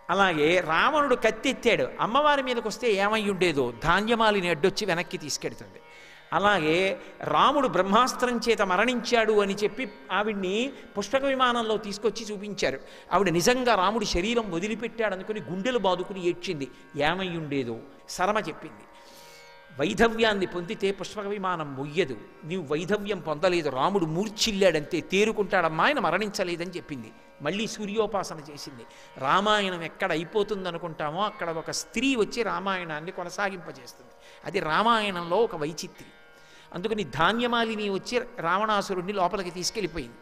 Speaker 7: అలాగే రావణుడు కత్తెత్తాడు, అమ్మవారి మీదకి వస్తే ఏమయ్యుండేదో ధాన్యమాలిని అడ్డొచ్చి వెనక్కి తీసుకెడుతుంది. అలాగే రాముడు బ్రహ్మాస్త్రం చేత మరణించాడు అని చెప్పి ఆవిడ్ని పుష్పక విమానంలో తీసుకొచ్చి చూపించారు. ఆవిడ నిజంగా రాముడి శరీరం వదిలిపెట్టాడనుకుని గుండెలు బాదుకుని ఏడ్చింది. ఏమయ్యుండేదో సరమ చెప్పింది. వైధవ్యాన్ని పొందితే పుష్పక విమానం మొయ్యదు. నీవు వైధవ్యం పొందలేదు, రాముడు మూర్ఛిల్లాడంతే, తేరుకుంటాడమ్మా, ఆయన మరణించలేదని చెప్పింది. మళ్ళీ సూర్యోపాసన చేసింది. రామాయణం ఎక్కడ అయిపోతుందనుకుంటామో అక్కడ ఒక స్త్రీ వచ్చి రామాయణాన్ని కొనసాగింపజేస్తుంది. అది రామాయణంలో ఒక వైచిత్ర్యం. అందుకని ధాన్యమాలిని వచ్చి రావణాసురుడిని లోపలికి తీసుకెళ్ళిపోయింది.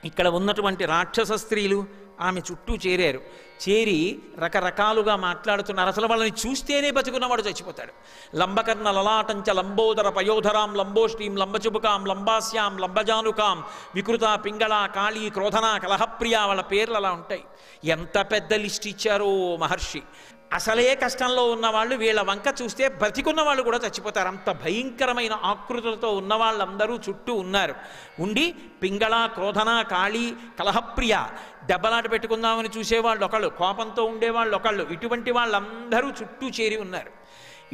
Speaker 7: ఇక్కడ ఉన్నటువంటి రాక్షస స్త్రీలు ఆమె చుట్టూ చేరారు. చేరి రకరకాలుగా మాట్లాడుతున్నారు. అసలు వాళ్ళని చూస్తేనే బతుకున్నవాడు చచ్చిపోతాడు. లంబకర్ణ లలాటంచ లంబోదర పయోధరాం లంబోష్టీం లంబచుబుకాం లంబాస్యాం లంబజానుకాం వికృత పింగళ కాళీ క్రోధన కలహప్రియ, వాళ్ళ పేర్లు అలా ఉంటాయి. ఎంత పెద్ద లిస్ట్ ఇచ్చారో మహర్షి. అసలే కష్టంలో ఉన్నవాళ్ళు వీళ్ళ వంక చూస్తే బ్రతికున్న వాళ్ళు కూడా చచ్చిపోతారు. అంత భయంకరమైన ఆకృతులతో ఉన్న వాళ్ళందరూ చుట్టూ ఉన్నారు. ఉండి పింగళ క్రోధన కాళీ కలహప్రియ, దెబ్బలాట పెట్టుకుందామని చూసేవాళ్ళు ఒకళ్ళు, కోపంతో ఉండేవాళ్ళు ఒకళ్ళు, ఇటువంటి వాళ్ళందరూ చుట్టూ చేరి ఉన్నారు.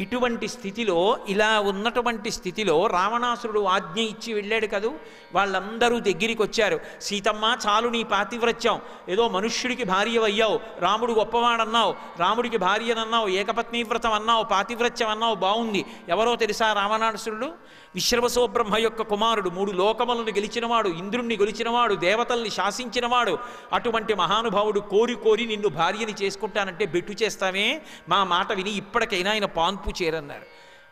Speaker 7: ఇటువంటి స్థితిలో, ఇలా ఉన్నటువంటి స్థితిలో రావణాసురుడు ఆజ్ఞ ఇచ్చి వెళ్ళాడు కదూ. వాళ్ళందరూ దగ్గరికి వచ్చారు. సీతమ్మ చాలు నీ పాతివ్రత్యం, ఏదో మనుష్యుడికి భార్య అయ్యావు, రాముడు గొప్పవాడన్నావు, రాముడికి భార్యనన్నావు, ఏకపత్ని వ్రతం అన్నావు, పాతివ్రత్యం అన్నావు, బాగుంది. ఎవరో తెలుసా రావణాసురుడు? విశ్రవసో బ్రహ్మ యొక్క కుమారుడు, 3 లోకములను గెలిచినవాడు, ఇంద్రుణ్ణి గెలిచినవాడు, దేవతల్ని శాసించినవాడు. అటువంటి మహానుభావుడు కోరి కోరి నిన్ను భార్యని చేసుకుంటానంటే బెట్టు చేస్తామే? మా మాట విని ఇప్పటికైనా ఆయన పాన్పు చేరన్నారు.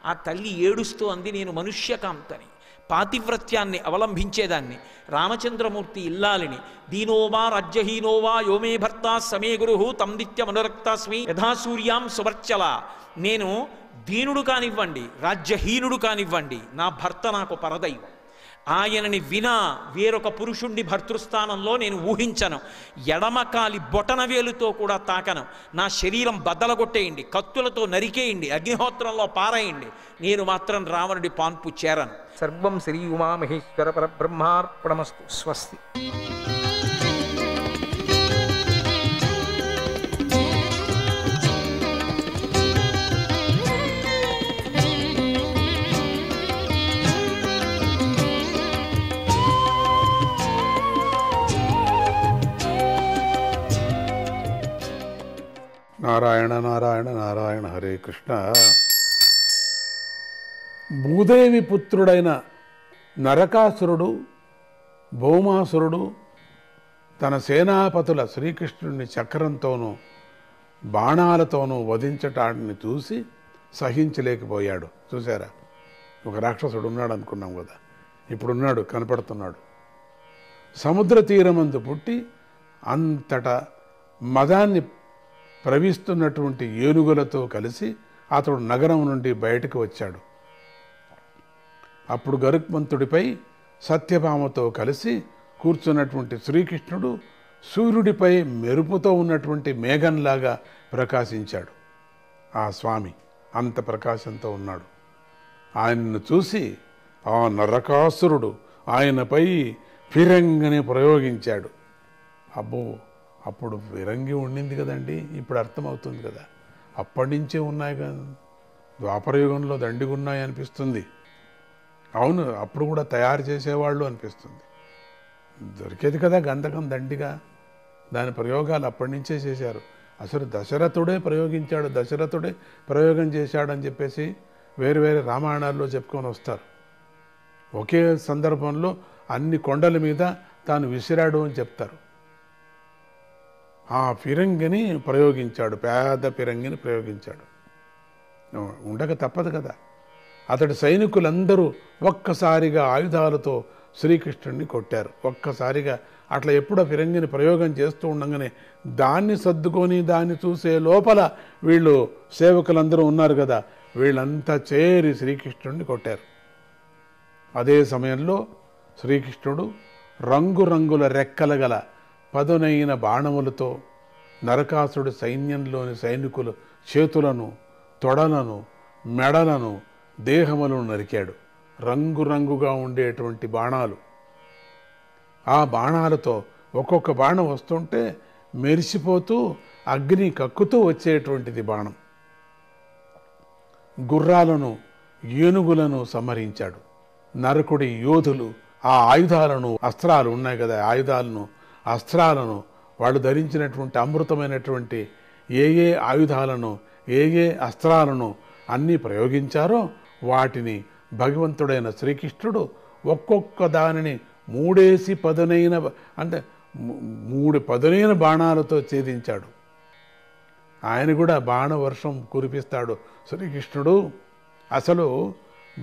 Speaker 7: ఆ తల్లి ఏడుస్తూ అంది, నేను మనుష్యకాంతని, పాతివ్రత్యాన్ని అవలంబించేదాన్ని, రామచంద్రమూర్తి ఇల్లాలిని, దీనోవా రాజ్యహీనోవా యోమే భర్త సమే గురు తం నిత్యమనురక్తాస్మి యథాసూర్యాం సువర్చల. నేను దీనుడు కానివ్వండి, రాజ్యహీనుడు కానివ్వండి, నా భర్త నాకు పరదైవం. ఆయనని వినా వేరొక పురుషుణ్ణి భర్తృస్థానంలో నేను ఊహించను. ఎడమకాలి బొటనవేలుతో కూడా తాకను. నా శరీరం బద్దలగొట్టేయండి, కత్తులతో నరికేయండి, అగ్నిహోత్రంలో పారేయండి, నేను మాత్రం రావణుడి పాన్పు చేరను. సర్వం శ్రీ ఉమామహేశ్వర పరబ్రహ్మార్పణమస్తు. స్వస్తి.
Speaker 8: నారాయణ నారాయణ నారాయణ. హరే కృష్ణ. భూదేవి పుత్రుడైన నరకాసురుడు, భౌమాసురుడు తన సేనాపతుల శ్రీకృష్ణుడిని చక్రంతోనూ బాణాలతోనూ వధించటాన్ని చూసి సహించలేకపోయాడు. చూసారా, ఒక రాక్షసుడు ఉన్నాడు అనుకున్నాం కదా, ఇప్పుడున్నాడు, కనపడుతున్నాడు. సముద్ర తీరమందు పుట్టి అంతటా మదాన్ని ప్రవిస్తున్నటువంటి ఏనుగులతో కలిసి అతడు నగరం నుండి బయటకు వచ్చాడు. అప్పుడు గరుత్మంతుడిపై సత్యభామతో కలిసి కూర్చున్నటువంటి శ్రీకృష్ణుడు సూర్యుడిపై మెరుపుతో ఉన్నటువంటి మేఘంలాగా ప్రకాశించాడు. ఆ స్వామి అంత ప్రకాశంతో ఉన్నాడు. ఆయనను చూసి ఆ నరకాసురుడు ఆయనపై ఫిరంగిని ప్రయోగించాడు. అబ్బో, అప్పుడు విరంగి ఉండింది కదండి, ఇప్పుడు అర్థమవుతుంది కదా. అప్పటి నుంచే ఉన్నాయి కదా, ద్వాపరయుగంలో దండిగా ఉన్నాయి అనిపిస్తుంది. అవును, అప్పుడు కూడా తయారు చేసేవాళ్ళు అనిపిస్తుంది. దొరికేది కదా గంధకం దండిగా, దాని ప్రయోగాలు అప్పటి నుంచే చేశారు. అసలు దశరథుడే ప్రయోగించాడు, దశరథుడే ప్రయోగం చేశాడని చెప్పేసి వేరు వేరే రామాయణాల్లో చెప్పుకొని వస్తారు. ఒకే సందర్భంలో అన్ని కొండల మీద తాను విసిరాడు అని చెప్తారు. ఆ ఫిరంగిని ప్రయోగించాడు, పేద ఫిరంగిని ప్రయోగించాడు. ఉండక తప్పదు కదా. అతడి సైనికులందరూ ఒక్కసారిగా ఆయుధాలతో శ్రీకృష్ణుడిని కొట్టారు. ఒక్కసారిగా అట్లా ఎప్పుడో ఫిరంగిని ప్రయోగం చేస్తూ ఉండగానే దాన్ని సర్దుకొని దాన్ని చూసే లోపల వీళ్ళు సేవకులందరూ ఉన్నారు కదా, వీళ్ళంతా చేరి శ్రీకృష్ణుడిని కొట్టారు. అదే సమయంలో శ్రీకృష్ణుడు రంగురంగుల రెక్కల గల పదునైన బాణములతో నరకాసుడి సైన్యంలోని సైనికుల చేతులను, తొడలను, మెడలను, దేహములను నరికాడు. రంగురంగుగా ఉండేటువంటి బాణాలు. ఆ బాణాలతో ఒక్కొక్క బాణం వస్తుంటే మెరిసిపోతూ అగ్ని కక్కుతూ వచ్చేటువంటిది బాణం. గుర్రాలను, ఏనుగులను సంహరించాడు. నరకుడి యోధులు ఆ ఆయుధాలను, అస్త్రాలు ఉన్నాయి కదా, ఆయుధాలను, అస్త్రాలను, వాళ్ళు ధరించినటువంటి అమృతమైనటువంటి ఏ ఆయుధాలను, ఏ అస్త్రాలను అన్నీ ప్రయోగించారో వాటిని భగవంతుడైన శ్రీకృష్ణుడు ఒక్కొక్క దానిని 3 పదునైన, అంటే 3 పదునైన బాణాలతో ఛేదించాడు. ఆయన కూడా బాణవర్షం కురిపిస్తాడు శ్రీకృష్ణుడు. అసలు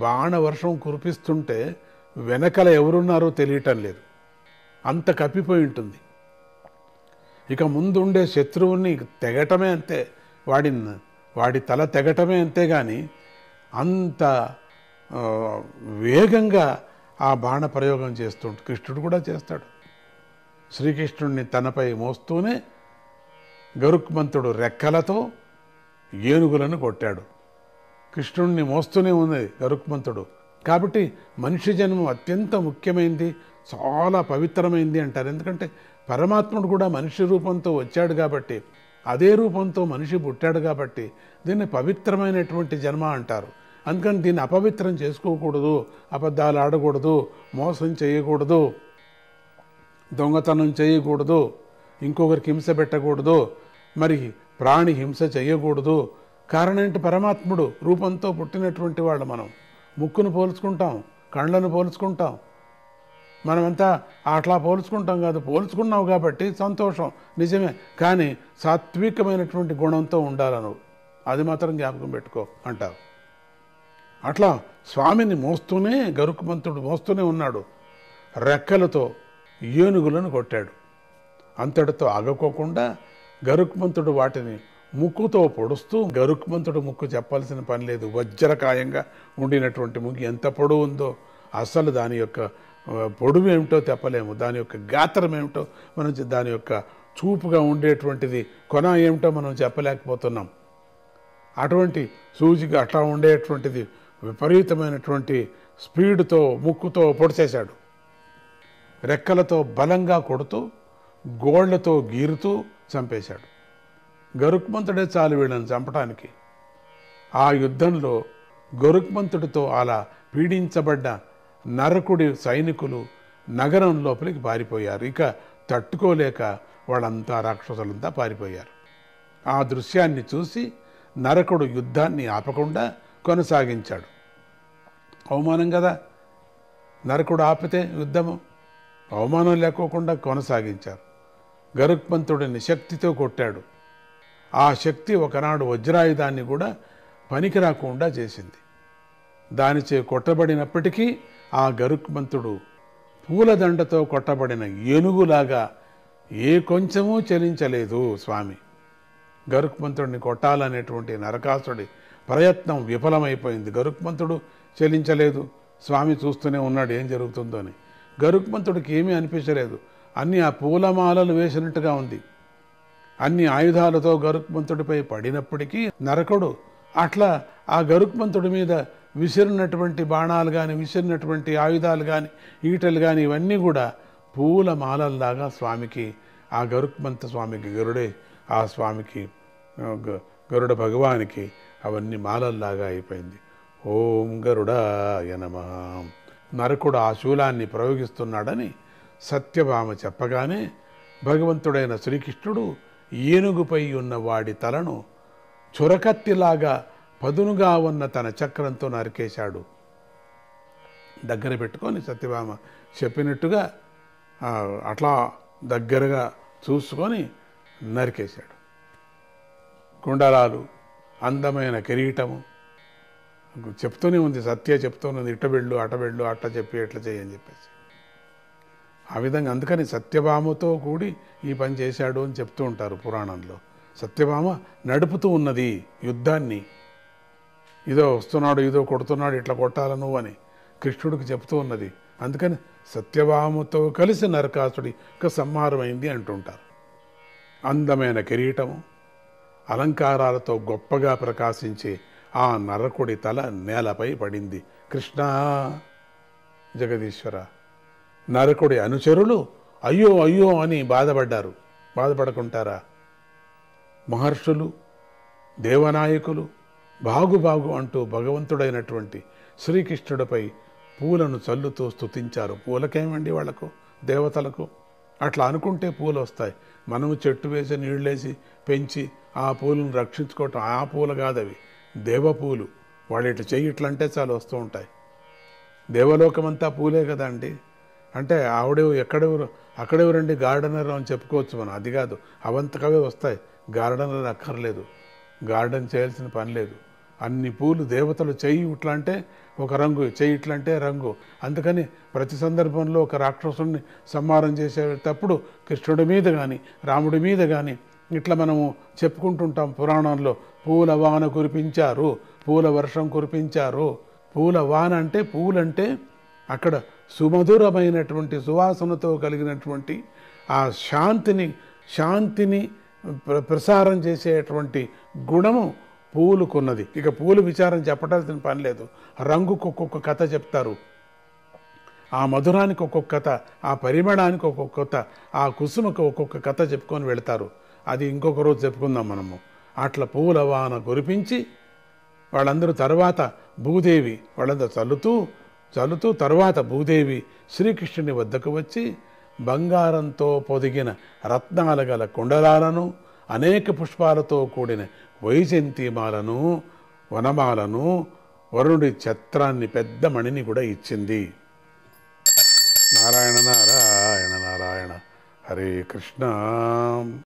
Speaker 8: బాణవర్షం కురిపిస్తుంటే వెనకల ఎవరున్నారో తెలియటం లేదు, అంత కప్పిపోయి ఉంటుంది. ఇక ముందుండే శత్రువుని తెగటమే అంతే, వాడి తల తెగటమే అంతే, కానీ అంత వేగంగా ఆ బాణ ప్రయోగం చేస్తుంటే కృష్ణుడు కూడా చేస్తాడు. శ్రీకృష్ణుడిని తనపై మోస్తూనే గరుక్మంతుడు రెక్కలతో ఏనుగులను కొట్టాడు. కృష్ణుడిని మోస్తూనే ఉన్నది గరుక్మంతుడు. కాబట్టి మనిషి జన్మం అత్యంత ముఖ్యమైనది, చాలా పవిత్రమైంది అంటారు. ఎందుకంటే పరమాత్ముడు కూడా మనిషి రూపంతో వచ్చాడు కాబట్టి, అదే రూపంతో మనిషి పుట్టాడు కాబట్టి దీన్ని పవిత్రమైనటువంటి జన్మ అంటారు. అందుకని దీన్ని అపవిత్రం చేసుకోకూడదు, అబద్ధాలు ఆడకూడదు, మోసం చేయకూడదు, దొంగతనం చేయకూడదు, ఇంకొకరికి హింస పెట్టకూడదు, మరి ప్రాణి హింస చేయకూడదు. కారణం ఏంటి? పరమాత్ముడు రూపంతో పుట్టినటువంటి వాళ్ళు. మనం ముక్కును పోల్చుకుంటాం, కళ్ళను పోల్చుకుంటాం, మనమంతా అట్లా పోల్చుకుంటాం కాదు. పోల్చుకున్నావు కాబట్టి సంతోషం, నిజమే, కానీ సాత్వికమైనటువంటి గుణంతో ఉండాలను, అది మాత్రం జ్ఞాపకం పెట్టుకో అంటావు. అట్లా స్వామిని మోస్తూనే గరుక్మంతుడు మోస్తూనే ఉన్నాడు. రెక్కలతో ఏనుగులను కొట్టాడు. అంతటితో ఆగకోకుండా గరుక్మంతుడు వాటిని ముక్కుతో పొడుస్తూ, గరుక్మంతుడు ముక్కు చెప్పాల్సిన పని లేదు, వజ్రకాయంగా ఉండినటువంటి ముక్కు ఎంత పొడవు ఉందో అసలు దాని యొక్క పొడువు ఏమిటో చెప్పలేము, దాని యొక్క గాత్రం ఏమిటో మనం, దాని యొక్క చూపుగా ఉండేటువంటిది కొన ఏమిటో మనం చెప్పలేకపోతున్నాం. అటువంటి సూచిగా అట్లా ఉండేటువంటిది విపరీతమైనటువంటి స్పీడ్తో ముక్కుతో పొడిచేశాడు. రెక్కలతో బలంగా కొడుతూ, గోళ్లతో గీరుతూ చంపేశాడు. గరుక్మంతుడే చాలు వీళ్ళని చంపడానికి. ఆ యుద్ధంలో గరుక్మంతుడితో అలా పీడించబడ్డ నరకుడి సైనికులు నగరం లోపలికి పారిపోయారు. ఇక తట్టుకోలేక వాళ్ళంతా, రాక్షసులంతా పారిపోయారు. ఆ దృశ్యాన్ని చూసి నరకుడు యుద్ధాన్ని ఆపకుండా కొనసాగించాడు. అవమానం కదా, నరకుడు ఆపితే యుద్ధము, అవమానం లేకోకుండా కొనసాగించారు. గరుక్మంతుడిని శక్తితో కొట్టాడు. ఆ శక్తి ఒకనాడు వజ్రాయుధాన్ని కూడా పనికి రాకుండా చేసింది. దానిచే కొట్టబడినప్పటికీ ఆ గరుక్మంతుడు పూలదండతో కొట్టబడిన ఏనుగులాగా ఏ కొంచెమూ చలించలేదు. స్వామి గరుక్మంతుడిని కొట్టాలనేటువంటి నరకాసుడి ప్రయత్నం విఫలమైపోయింది. గరుక్మంతుడు చలించలేదు, స్వామి చూస్తూనే ఉన్నాడు ఏం జరుగుతుందో అని. గరుక్మంతుడికి ఏమీ అనిపించలేదు, అన్ని ఆ పూలమాలలు వేసినట్టుగా ఉంది. అన్ని ఆయుధాలతో గరుక్మంతుడిపై పడినప్పటికీ నరకుడు అట్లా ఆ గరుక్మంతుడి మీద విసిరినటువంటి బాణాలు కానీ, విసిరినటువంటి ఆయుధాలు కానీ, ఈటలు కానీ, ఇవన్నీ కూడా పూల మాలల్లాగా స్వామికి, ఆ గరుక్మంత స్వామికి, ఆ స్వామికి, గరుడ భగవానికి అవన్నీ మాలల్లాగా అయిపోయింది. ఓం గరుడాయ నమః. నరకుడు ఆ శూలాన్ని ప్రయోగిస్తున్నాడని సత్యభామ చెప్పగానే భగవంతుడైన శ్రీకృష్ణుడు ఏనుగుపై ఉన్న వాడి తలను చురకత్తిలాగా పదునుగా ఉన్న తన చక్రంతో నరికేశాడు. దగ్గర పెట్టుకొని సత్యభామ చెప్పినట్టుగా అట్లా దగ్గరగా చూసుకొని నరికేశాడు. కుండలాలు, అందమైన కిరీటము, చెప్తూనే ఉంది, సత్య చెప్తూనే ఇట వెళ్ళు అట వెళ్ళు అట్లా చెప్పి ఎట్లా చేయని చెప్పేసి. ఆ విధంగా అందుకని సత్యభామతో కూడి ఈ పని చేశాడు అని చెప్తూ ఉంటారు పురాణంలో. సత్యభామ నడుపుతూ ఉన్నది యుద్ధాన్ని. ఇదో వస్తున్నాడు, ఇదో కొడుతున్నాడు, ఇట్లా కొట్టాల నువ్వు అని కృష్ణుడికి చెప్తూ ఉన్నది. అందుకని సత్యభామతో కలిసి నరకాసుడి సంహారమైంది అంటుంటారు. అందమైన కిరీటము, అలంకారాలతో గొప్పగా ప్రకాశించే ఆ నరకుడి తల నేలపై పడింది. కృష్ణ జగదీశ్వర. నరకుడి అనుచరులు అయ్యో అయ్యో అని బాధపడ్డారు. బాధపడకుంటారా? మహర్షులు, దేవనాయకులు బాగు బాగు అంటూ భగవంతుడైనటువంటి శ్రీకృష్ణుడిపై పూలను చల్లుతూ స్తుతించారు. పూలకేమండి వాళ్లకు, దేవతలకు? అట్లా అనుకుంటే పూలు వస్తాయి. మనము చెట్టు వేసి నీళ్ళేసి పెంచి ఆ పూలను రక్షించుకోవటం, ఆ పూలు కాదవి, దేవపూలు. వాళ్ళు ఇట్లా చెయ్యి ఇట్లా అంటే చాలు వస్తూ ఉంటాయి. దేవలోకమంతా పూలే కదా అండి. అంటే ఆవిడెవు ఎక్కడెవరు అక్కడెవరండి గార్డెనర్ అని చెప్పుకోవచ్చు మనం. అది కాదు, అవంతకవే వస్తాయి. గార్డెనర్ అక్కర్లేదు, గార్డెన్ చేయాల్సిన పని లేదు. అన్ని పూలు దేవతలు చెయ్యి ఇట్లా అంటే ఒక రంగు, చెయ్యి ఇట్లా అంటే రంగు. అందుకని ప్రతి సందర్భంలో ఒక రాక్షసుని సంహారం చేసేటప్పుడు కృష్ణుడి మీద కానీ రాముడి మీద కానీ ఇట్లా మనము చెప్పుకుంటుంటాం పురాణంలో. పూల వాన కురిపించారు, పూల వర్షం కురిపించారు. పూల వాన అంటే పూలంటే అక్కడ సుమధురమైనటువంటి సువాసనతో కలిగినటువంటి ఆ శాంతిని ప్రసారం చేసేటువంటి గుణము పూలుకున్నది. ఇక పూలు విచారం చెప్పటాల్సిన పని లేదు. రంగుకు ఒక్కొక్క కథ చెప్తారు, ఆ మధురానికి ఒక్కొక్క కథ, ఆ పరిమళానికి ఒక్కొక్క కథ, ఆ కుసుమకు ఒక్కొక్క కథ చెప్పుకొని వెళతారు. అది ఇంకొక రోజు చెప్పుకుందాం మనము. అట్లా పూల వాన కురిపించి వాళ్ళందరూ తర్వాత భూదేవి వాళ్ళందరూ చల్లుతూ తర్వాత భూదేవి శ్రీకృష్ణుని వద్దకు వచ్చి బంగారంతో పొదిగిన రత్నాల గల కుండలాలను, అనేక పుష్పాలతో కూడిన వైజయంతిమాలను, వనమాలను, వరుణుడి ఛత్రాన్ని, పెద్ద మణిని కూడా ఇచ్చింది. నారాయణ నారాయణ నారాయణ, హరే కృష్ణ.